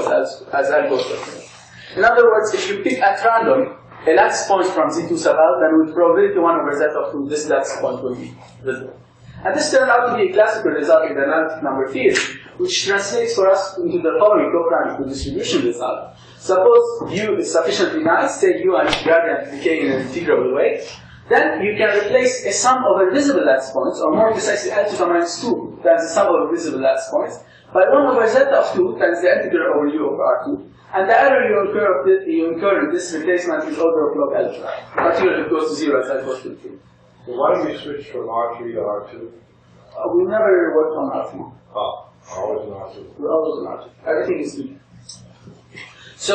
as L goes to infinity. In other words, if you pick at random a lattice point from Z2 sub L, then with probability 1 over zeta of 2, this lattice point will be visible. And this turned out to be a classical result in the analytic number theory, which translates for us into the following co-prime distribution result. Suppose U is sufficiently nice, take U and its gradient decay in an integrable way, then you can replace a sum over visible lattice points, or more precisely L to the minus 2 times the sum over visible lattice points, by 1 over zeta of 2 times the integral over U over R2. And the error you incur in this replacement is order of log L, particularly if it goes to 0 as L goes to 3. So why don't we switch from R3 to R2? We never worked on R3. Oh, always in R2. We're always on R2. Everything is good. So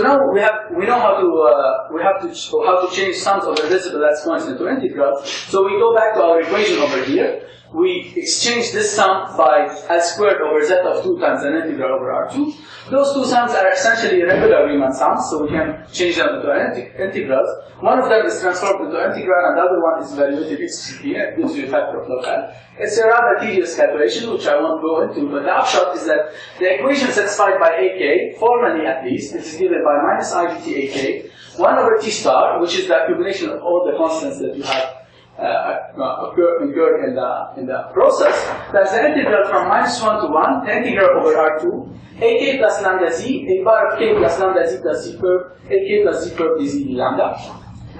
now we know how to change sums over visible lattice points into integrals. So we go back to our equation over here. We exchange this sum by L squared over zeta of 2 times an integral over R2. Those two sums are essentially regular Riemann sums, so we can change them into integrals. One of them is transformed into integral, and the other one is evaluated explicitly, and it gives you a factor of log L. It's a rather tedious calculation, which I won't go into, but the upshot is that the equation satisfied by AK, formally at least, is given by minus I dt AK, 1 over T star, which is the accumulation of all the constants that you have occurred in the process. That's the integral from minus 1 to 1, the integral over R2, AK plus lambda z, a bar of k plus lambda z plus z curve, AK plus z curve dz d lambda.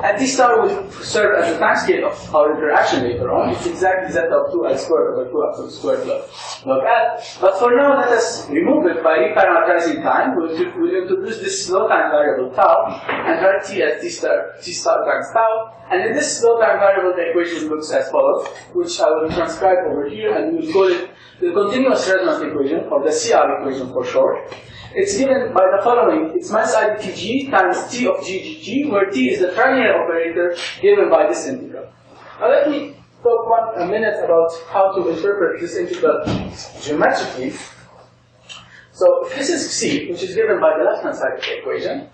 And T star will serve as the time scale of our interaction later on. It's exactly zeta of 2 L squared over 2 absolute squared log L. But for now, let us remove it by reparameterizing time. We'll introduce this slow time variable tau and write T as T star times tau. And in this slow time variable, the equation looks as follows, which I will transcribe over here, and we'll call it the continuous resonance equation, or the CR equation for short. It's given by the following. It's minus I dt g times T of g, where T is the triennial operator given by this integral. Now let me talk a minute about how to interpret this integral geometrically. So if this is C, which is given by the left-hand side of the equation,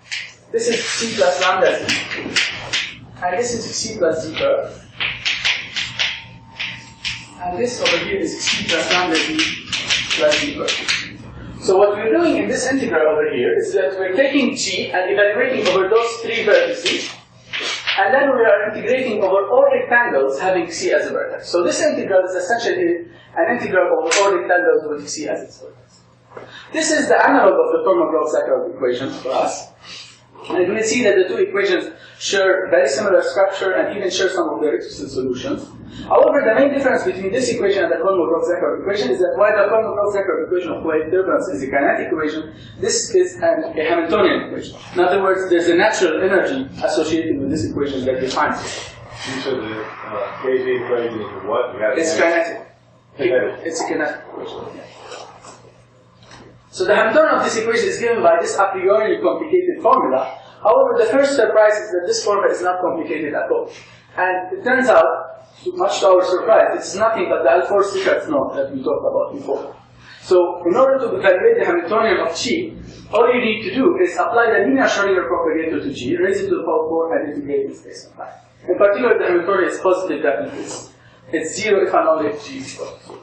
this is C plus lambda z, and this is C plus z curve, and this over here is C plus lambda z plus z curve. So what we're doing in this integral over here is that we're taking G and evaluating over those 3 vertices, and then we are integrating over all rectangles having C as a vertex. So this integral is essentially an integral over all rectangles with C as its vertex. This is the analog of the Kolmogorov-Zakharov equation for us. And you will see that the two equations share very similar structure and even share some of the Richardson solutions. However, the main difference between this equation and the Kolmogorov-Zakharov equation is that while the Kolmogorov-Zakharov equation of wave turbulence is a kinetic equation, this is a Hamiltonian equation. In other words, there's a natural energy associated with this equation that defines it. You said the KZ equation is what? It's kinetic. It's a kinetic equation. So the Hamiltonian of this equation is given by this a priori complicated formula. However, the first surprise is that this formula is not complicated at all. And it turns out, much to our surprise, it's nothing but the L4 Strichartz knot that we talked about before. So in order to evaluate the Hamiltonian of G, all you need to do is apply the linear Schrodinger propagator to G, raise it to the power 4, and integrate in space and time. In particular, the Hamiltonian is positive definitely. It's 0 if and only if G is positive.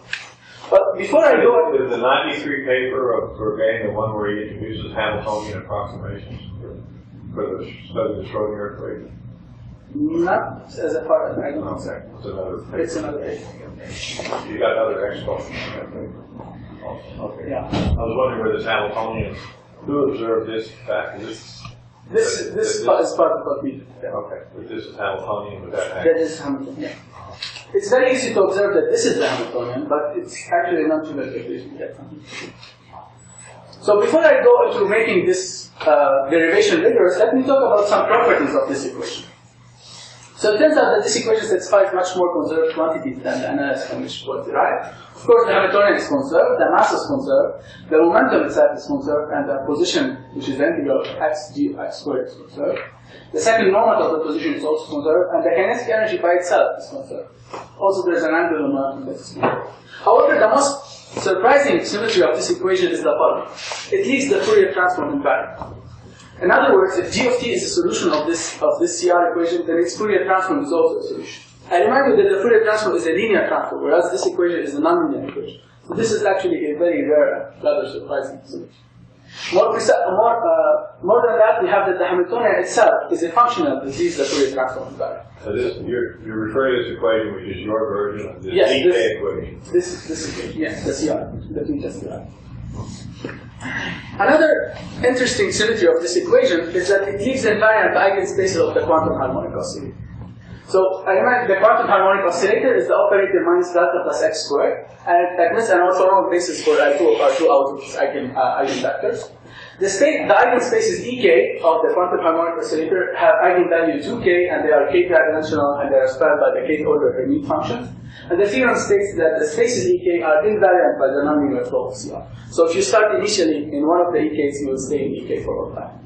But before I go... Is the 93 paper of Bergain the one where he introduces Hamiltonian approximations for the study of the Schrodinger equation? Not as a part of it, I don't know, sir. It's another paper. It's another paper. You got another exponent. Okay, yeah. I was wondering where this Hamiltonian, who observed this fact? This is part of what we did. Okay, but this is Hamiltonian with that That is Hamiltonian, yeah. It's very easy to observe that this is the Hamiltonian, but it's actually not true that equation yet. So before I go into making this derivation rigorous, let me talk about some properties of this equation. So it turns out that this equation satisfies much more conserved quantities than the analysis from which it was derived. Of course, the Hamiltonian is conserved, the mass is conserved, the momentum itself is conserved, and the position, which is the integral of x squared, is conserved. The second moment of the position is also conserved, and the kinetic energy by itself is conserved. Also, there is an angular momentum that is conserved. However, the most surprising symmetry of this equation is the following. It leaves the Fourier transform invariant. In other words, if g of t is a solution of this CR equation, then its Fourier transform is also a solution. I remind you that the Fourier transform is a linear transform, whereas this equation is a nonlinear equation. So this is actually a very rare and rather surprising solution. More than that, we have that the Hamiltonian itself is a functional that leaves the Fourier transform invariant. So this, you're referring to this equation, which is your version of this equation. This equation, yes, the CR that we just derived. Another interesting symmetry of this equation is that it leaves invariant eigenspaces of the quantum harmonic oscillator. So I remind the quantum harmonic oscillator is the operator minus delta plus x squared, and it admits an orthonormal basis for L2 of R2 out of its eigenvectors. The eigenspaces Ek of the quantum harmonic oscillator have eigenvalue 2k, and they are k-dimensional, and they are spelled by the kth order Hermite functions. And the theorem states that the spaces Ek are invariant by the nonlinear flow of CR. So if you start initially in one of the Eks, you will stay in Ek for all time.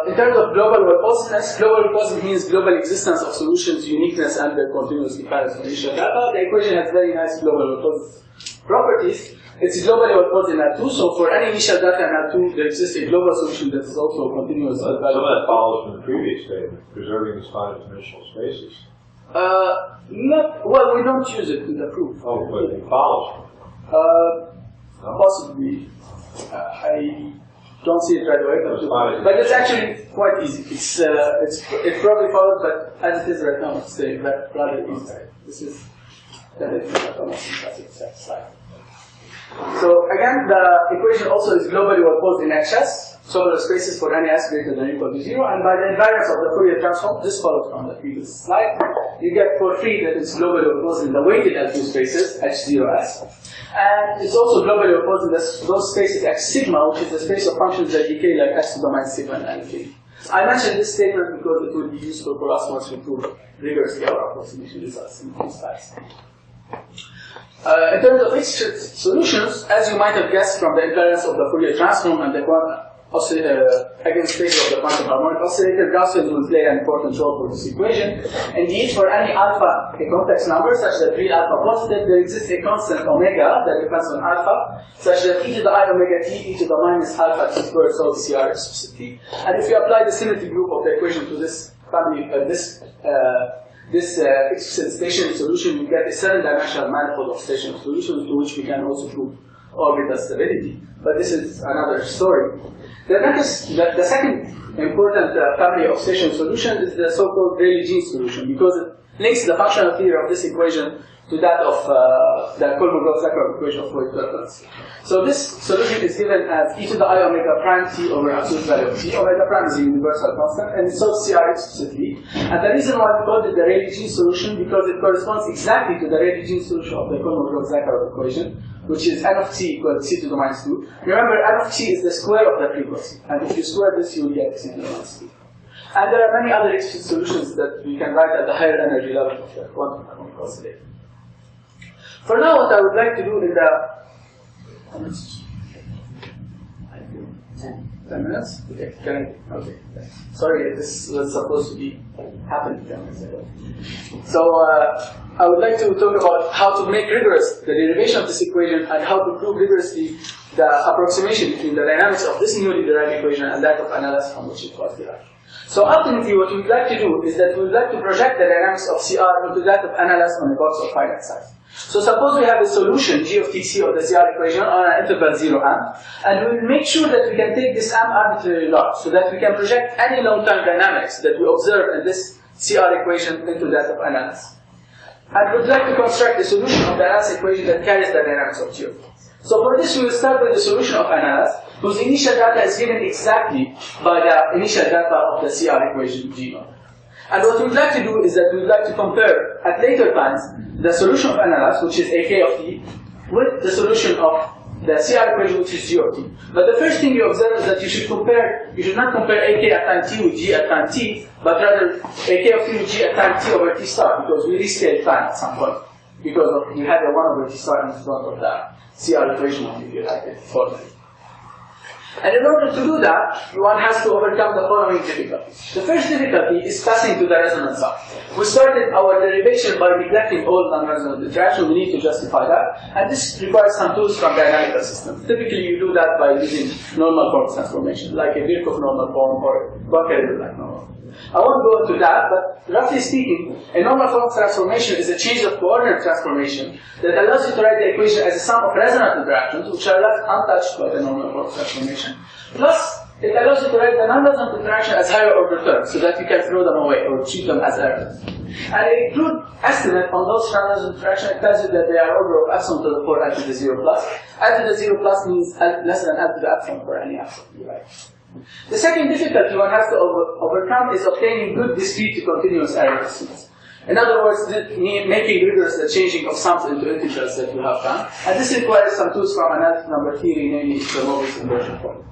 In terms of global repulsiveness, global repulsiveness means global existence of solutions, uniqueness, and their continuous dependence on initial data. The equation has very nice global repulsive properties. It's globally repulsive in L2, so for any initial data in L2, there exists a global solution that is also continuous. Some of that follows from the previous statement, preserving the spine dimensional spaces. Well, we don't use it in the proof. Oh, but it follows. Possibly. I don't see it right away, but it's actually quite easy. It probably follows, but as it is right now, it's rather easy. This is the most impressive slide. So again, the equation also is globally repulsed in HS, Sobolev spaces for any s greater than or equal to 0, and by the invariance of the Fourier transform, this follows from the previous slide, you get for free that it's globally repulsed in the weighted L2 spaces, H0s, and it's also globally repulsed in those spaces X sigma, which is the space of functions that decay like x to the minus sigma and k. I mentioned this statement because it would be useful for us once we prove rigorously our approximation results in these slides. In terms of its solutions, as you might have guessed from the invariance of the Fourier transform and the eigenspace of the quantum harmonic oscillator, Gaussians will play an important role for this equation. Indeed, for any alpha, a complex number such that real alpha positive, there exists a constant omega that depends on alpha, such that e to the I omega t, e to the minus alpha t squared solves CR explicitly. And if you apply the symmetry group of the equation to this family, this explicit stationary solution, you get a 7-dimensional manifold of stationary solutions to which we can also prove orbital stability. But this is another story. The second important family of stationary solutions is the so-called Rayleigh-Jeans solution, because it links the functional theory of this equation to that of the Kolmogorov-Zakharov equation of fluid turbulence. So this solution is given as e to the I omega prime t over absolute value of t. Omega prime is a universal constant, and it solves CR explicitly. And the reason why we called it the Rayleigh-Jeans solution, because it corresponds exactly to the Rayleigh-Jeans solution of the Kolmogorov-Zakharov equation, which is n of t equals c to the minus 2. Remember, n of t is the square of the frequency, and if you square this, you will get c to the minus 2. And there are many other explicit solutions that we can write at the higher energy level of the quantum harmonic oscillator. For now, what I would like to do in the 10 minutes? Okay, sorry, this was supposed to be happening 10 minutes ago. So I would like to talk about how to make rigorous the derivation of this equation and how to prove rigorously the approximation between the dynamics of this newly derived equation and that of analysis from which it was derived. So ultimately, what we would like to do is that we would like to project the dynamics of CR into that of analysis on a box of finite size. So suppose we have a solution, g of tc of the CR equation on an interval 0 amp, and we will make sure that we can take this amp arbitrarily large, so that we can project any long-time dynamics that we observe in this CR equation into that of analysis. And we would like to construct a solution of the analysis equation that carries the dynamics of G of t. So for this, we will start with the solution of analysis, whose initial data is given exactly by the initial data of the CR equation G0. And what we would like to do is that we would like to compare at later times the solution of analysis, which is AK of t, with the solution of the CR equation, which is G of t. But the first thing you observe is that you should not compare AK at time t with G at time t, but rather AK of t with G at time t over t star, because we rescale time at some point. Because we had a 1 over t star in front of the CR equation, if you like it, formally. And in order to do that, one has to overcome the following difficulties. The first difficulty is passing to the resonant sum. We started our derivation by neglecting all non-resonant interaction. We need to justify that. And this requires some tools from dynamical systems. Typically, you do that by using normal form transformation, like a Birkhoff normal form or Buckarel-like normal form. I won't go into that, but roughly speaking, a normal form transformation is a change of coordinate transformation that allows you to write the equation as a sum of resonant interactions, which are left untouched by the normal form transformation. Plus, it allows you to write the non-resonant interaction as higher order terms, so that you can throw them away or treat them as errors. And a crude estimate on those non-resonant interactions tells you that they are order of epsilon to the 4 L to the 0 plus. L to the 0 plus means less than L to the epsilon for any epsilon, right? The second difficulty one has to overcome is obtaining good discrete to continuous error estimates. In other words, making rigorous the changing of sums into integers that we have done. And this requires some tools from analytic number theory, namely the Mobius inversion formula.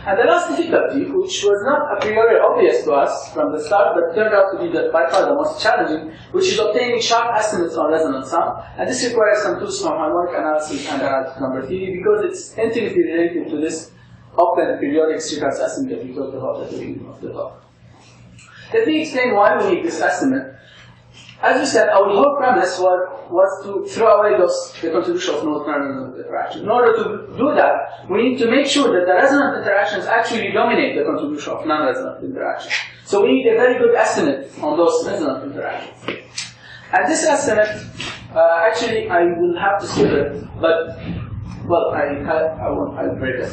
And the last difficulty, which was not a priori obvious to us from the start, but turned out to be by far the most challenging, which is obtaining sharp estimates on resonant sum. And this requires some tools from harmonic analysis and analytic number theory, because it's intimately related to this open periodic Strichartz estimate that we talked about at the beginning of the talk. Let me explain why we need this estimate. As we said, our whole premise was to throw away the contribution of non-resonant interaction. In order to do that, we need to make sure that the resonant interactions actually dominate the contribution of non-resonant interaction. So we need a very good estimate on those resonant interactions. And this estimate, actually, I will have to skip it, but, well, I'll break it.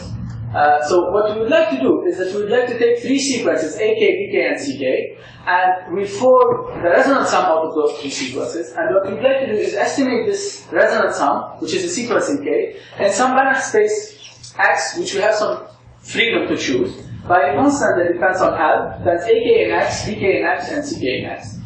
So what we would like to do is that we would like to take 3 sequences, AK, BK, and CK, and we form the resonant sum out of those 3 sequences. And what we'd like to do is estimate this resonant sum, which is a sequence in K, and some Banach space X, which we have some freedom to choose, by a constant that depends on L, that's AK in X, BK in X, and CK in X.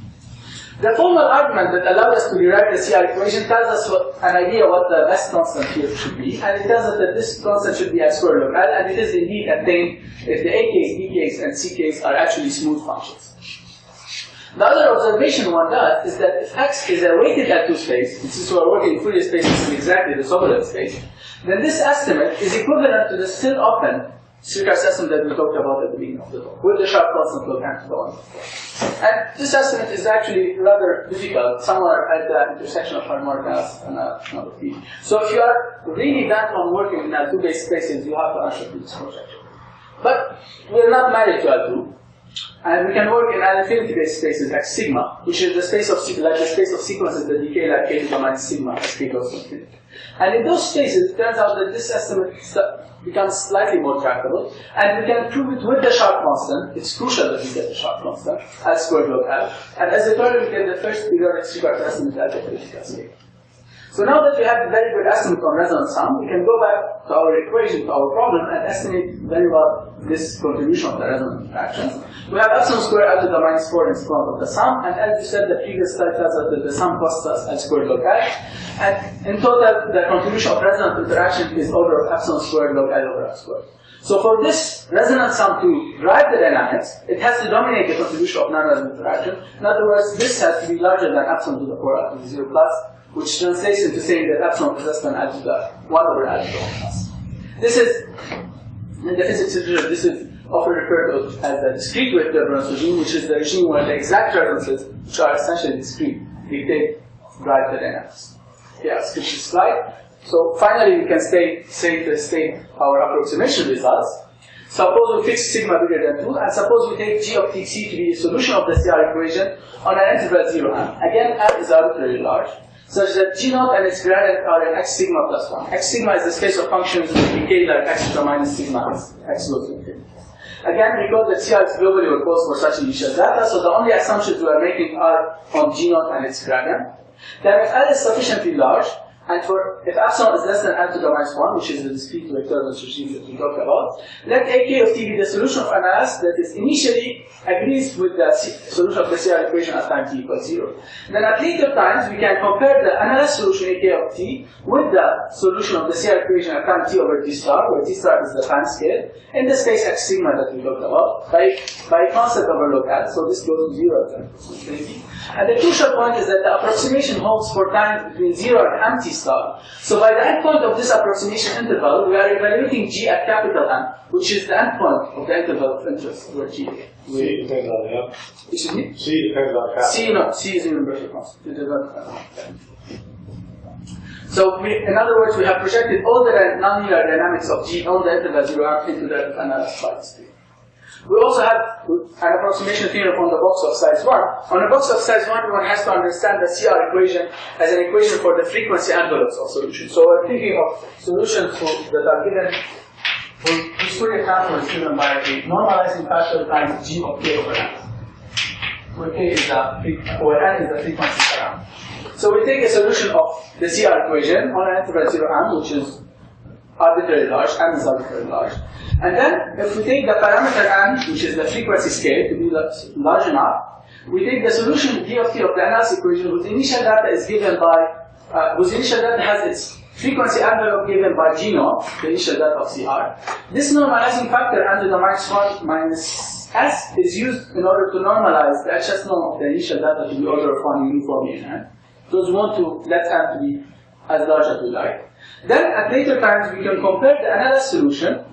The formal argument that allowed us to rewrite the CR equation tells us an idea what the best constant here should be, and it tells us that this constant should be at square root of L, and it is indeed attained if the AKs, BKs, and CKs are actually smooth functions. The other observation one does is that if X is a weighted L2 space, since we are working in Fourier space, this is exactly the Sobolev space, then this estimate is equivalent to the still open Strichartz estimate that we talked about at the beginning of the talk, with the sharp constant log n to the 1. And this estimate is actually rather difficult, somewhere at the intersection of harmonic analysis and number theory. So if you are really bent on working in L2-based spaces, you have to answer to this conjecture. But we are not married to L2, and we can work in L-infinity-based spaces like sigma, which is the space of sequences that decay like k to the minus sigma as k goes to infinity. And in those spaces, it turns out that this estimate becomes slightly more tractable, and we can prove it with the sharp constant. It's crucial that we get the sharp constant at square root of L. And as a result, we get the first periodic Strichartz estimate at the critical cascade. So now that we have a very good estimate on resonant sum, we can go back to our equation, to our problem, and estimate very well this contribution of the resonant interactions. We have epsilon squared L to the minus 4 in front of the sum, and as you said, the previous slide tells us that the sum costs us L squared log L, and in total, the contribution of resonant interaction is order of epsilon squared log L over L squared. So for this resonant sum to drive the dynamics, it has to dominate the contribution of non-resonant interaction. In other words, this has to be larger than epsilon to the 4 L to the 0 plus, which translates into saying that epsilon is less than L to the 1 over L to the 1 plus. This is, in the physics literature, this is often referred to as the discrete wave turbulence regime, which is the regime where the exact turbulences, which are essentially discrete, drive the dynamics. Yeah, skip this slide. So finally, we can state our approximation results. Suppose we fix sigma bigger than 2, and suppose we take g of tc to be a solution of the CR equation on an interval 0 m. Again, m is arbitrarily large, such that g naught and its gradient are in x sigma plus 1. X sigma is the space of functions that decay like x to the minus sigma as x goes to infinity. Again, recall that CR is globally repulsed for such initial data, so the only assumptions we are making are on g naught and its gradient. Then if L is sufficiently large, And for if epsilon is less than n to the minus 1, which is the discrete disturbance regime that we talked about, let ak of t be the solution of NLS that is initially agrees with the solution of the CR equation at time t equals 0. Then at later times, we can compare the NLS solution ak of t with the solution of the CR equation at time t over t star, where t star is the time scale, in this case x sigma that we talked about, by constant over locale, so this goes to 0 at infinity. And the crucial point is that the approximation holds for time between 0 and t star. So by the endpoint of this approximation interval, we are evaluating g at capital M, which is the endpoint of the interval of interest, where g. C depends on the M. Excuse me? C depends on capital. C is an inverted constant. It does not depend on M. So in other words, we have projected all the nonlinear dynamics of g on the interval 0 into the analysis by discrete. We also have an approximation theorem on the box of size 1. On a box of size 1, one has to understand the CR equation as an equation for the frequency envelopes of solutions. So we're thinking of solutions that are given for this Fourier transform is given by a normalizing factor times g of k over n, where k is n is the frequency parameter. So we take a solution of the CR equation on an interval 0m, which is arbitrarily large, n is arbitrarily large. And then, if we take the parameter n, which is the frequency scale, to be large enough, we take the solution d of t of the analysis equation whose initial data is given by, whose initial data has its frequency envelope given by g naught, the initial data of CR. This normalizing factor n to the minus 1 minus s is used in order to normalize the HS norm of the initial data to the order of 1 uniformly in n. So we want to let n to be as large as we like. Then, at later times, we can compare the analysis solution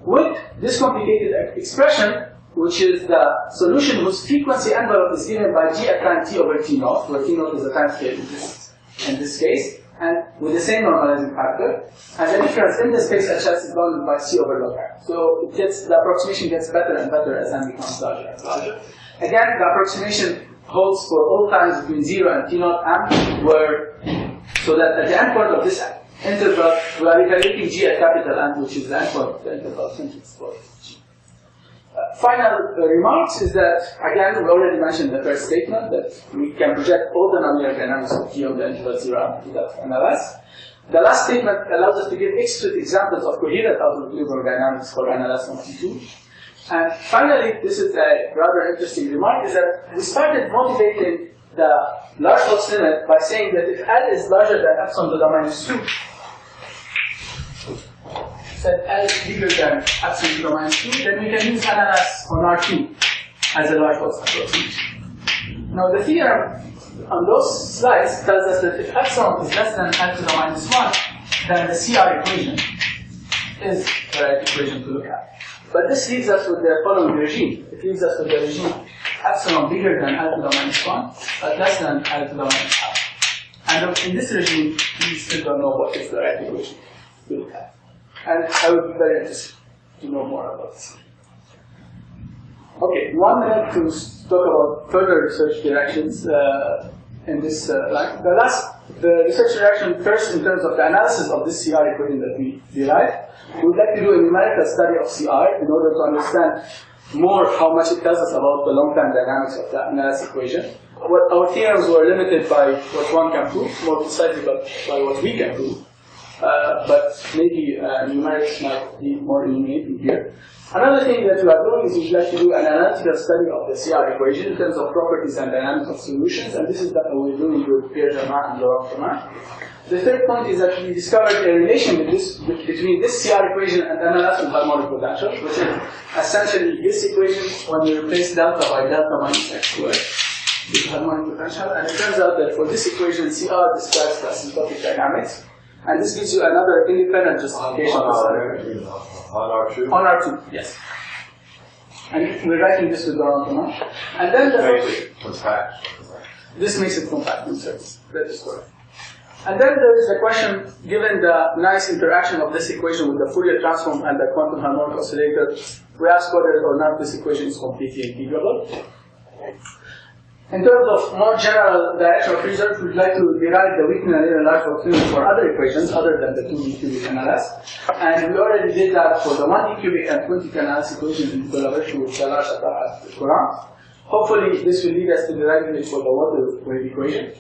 with this complicated expression, which is the solution whose frequency envelope is given by g at time t over t naught, where t naught is the time scale in this case, and with the same normalizing factor. And the difference in this case HS is bounded by c over log n. So the approximation gets better and better as n becomes larger and larger. Again, the approximation holds for all times between 0 and t naught m, so that at the endpoint of this interval, we are evaluating g at capital N, which is the endpoint of the interval sentence for g. Final remarks is that, again, we already mentioned the first statement that we can project all the nonlinear dynamics of g on the interval 0 to that NLS. The last statement allows us to give explicit examples of coherent outward equilibrium dynamics for NLS on T2. And finally, this is a rather interesting remark, is that we started motivating the large Hopf limit by saying that if L is larger than epsilon to the minus 2, set L is bigger than epsilon to the minus 2, then we can use NLS on R2 as a large Hopf approximation. Now the theorem on those slides tells us that if epsilon is less than L to the minus 1, then the CR equation is the right equation to look at. But this leaves us with the following regime. It leaves us with the regime epsilon bigger than L to the minus 1, but less than L to the minus half. And in this regime, we still don't know what is the right equation to look at. And I would be very interested to know more about this. Okay, 1 minute to talk about further research directions in this line. The research direction first in terms of the analysis of this CR equation that we derived. We would like to do a numerical study of CR in order to understand more how much it tells us about the long-term dynamics of the analysis equation. Our theorems were limited by what one can prove, more precisely by what we can prove. But maybe numerics might be more illuminating here. Another thing that we are doing is we'd like to do an analytical study of the CR equation in terms of properties and dynamics of solutions, and this is what we're doing with Pierre Germain and Laurent Germain. The third point is that we discovered a relation between this CR equation and NLS with harmonic potential, which is essentially this equation when you replace delta by delta minus x squared with harmonic potential. And it turns out that for this equation, CR describes the asymptotic dynamics. And this gives you another independent justification on R2? On R2, yes. And we're writing this with Laurent Germain. And then this makes it compact in service. That is correct. And then there is the question, given the nice interaction of this equation with the Fourier transform and the quantum harmonic oscillator, we ask whether or not this equation is completely integrable. In terms of more general direction of research, we'd like to derive the weak nonlinear large Hopf limit for other equations other than the 2D cubic NLS. And we already did that for the 1D cubic and 20 NLS equation in collaboration with Zaher Hani at Courant. Hopefully, this will lead us to deriving it for the water wave equation.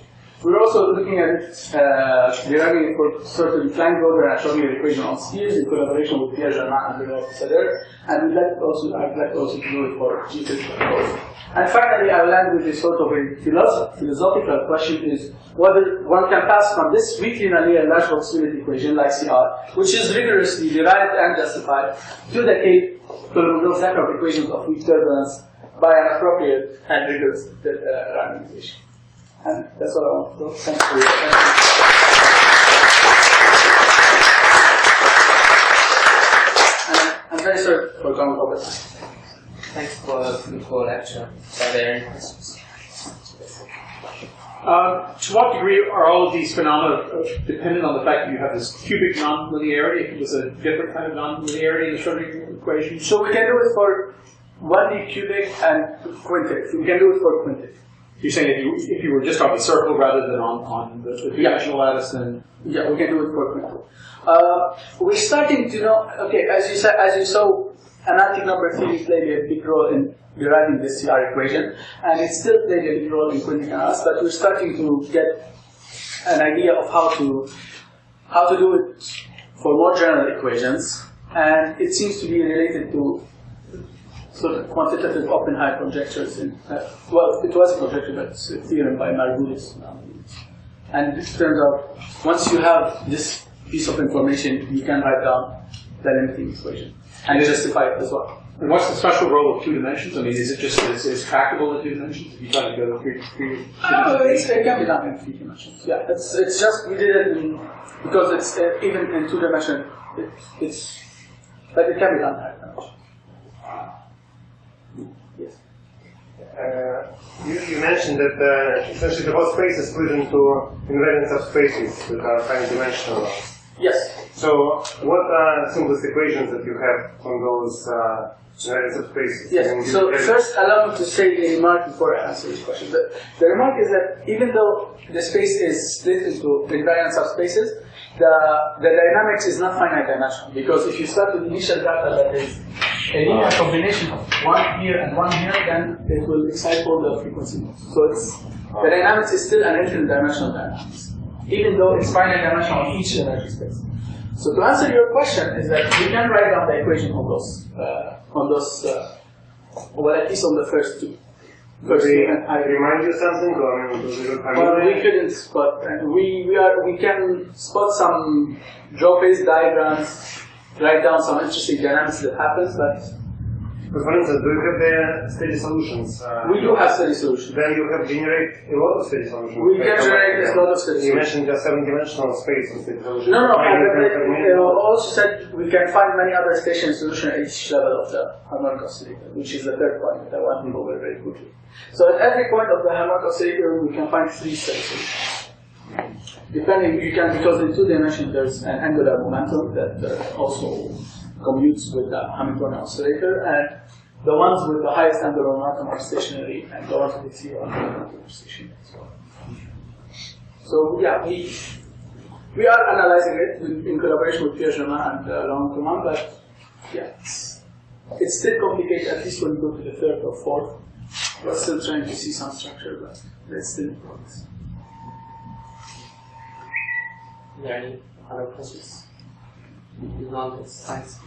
We're also looking at deriving it for certain Klein-Grodler and Schrodinger equation on spheres in collaboration with Pierre Germain and Benoît Poussader, and I'd like also to do it for geophysical purposes. And finally, I will end with this sort of a philosophical question: is whether one can pass from this weakly nonlinear large possibility equation like CR, which is rigorously derived and justified, to the K-Colombo set of equations of weak turbulence by an appropriate and rigorous randomization. And that's all I want to say. Thanks for your attention. And I'm very sorry for going over this. Thanks for the beautiful lecture. Are there any questions? To what degree are all of these phenomena dependent on the fact that you have this cubic nonlinearity? If it was a different kind of nonlinearity in the Schrodinger equation? So we can do it for 1D cubic and quintic. We can do it for quintic. You're saying if you were just on the circle rather than on the two-dimensional lattice, then yeah, we can do it for quintic. We're starting to know. Okay, as you saw, analytic number theory played a big role in deriving this CR equation, and it still played a big role in quintic analysis. But we're starting to get an idea of how to do it for more general equations, and it seems to be related to sort of quantitative open height conjectures. Well, it was a conjecture, but it's a theorem by Margulis. And it turns out, once you have this piece of information, you can write down the limiting equation and justify it as well. And what's the special role of 2 dimensions? I mean, is it just is tractable in 2 dimensions? If you try to go to 3 dimensions? It can be done in 3 dimensions. Yeah, it's just we did it because it's even in 2 dimensions. But it can be done in 3 dimensions. Yes. You mentioned that essentially the whole space is split into invariant subspaces that are finite-dimensional. Yes. So, what are simplest equations that you have on those invariant subspaces? Yes. So first, allow me to say a remark before I answer this question. The remark is that even though the space is split into invariant subspaces, the dynamics is not finite dimensional, because if you start with initial data that is a linear combination of one here and one here, then it will excite all the frequency modes. So the dynamics is still an infinite dimensional dynamics, even though it's finite dimensional on each energy space. So to answer your question is that we can write down the equation on those, well, at least on the first two. I remind you something, or well, we couldn't spot, and we can spot some draw phase diagrams, write down some interesting dynamics that happens, but for instance, do you have the steady solutions? We do have steady solutions. Then you have generate a lot of steady solutions. We can generate a lot of steady solutions. You mentioned just 7-dimensional space of steady solutions. No, I also said we can find many other station solutions at each level of the harmonic oscillator, which is the third point that I want to go over very quickly. So at every point of the harmonic oscillator, we can find 3 steady solutions. Depending, because in 2 dimensions there's an angular momentum that also commutes with the Hamiltonian oscillator, and the ones with the highest angular momentum are stationary, and the ones with 0 angular momentum are stationary as well. So yeah, we are analyzing it in collaboration with Pierre Germain and Courant, but yeah, it's still complicated, at least when we go to the 3rd or 4th. We're still trying to see some structure, but it's still in progress. Are there any other questions? Not science.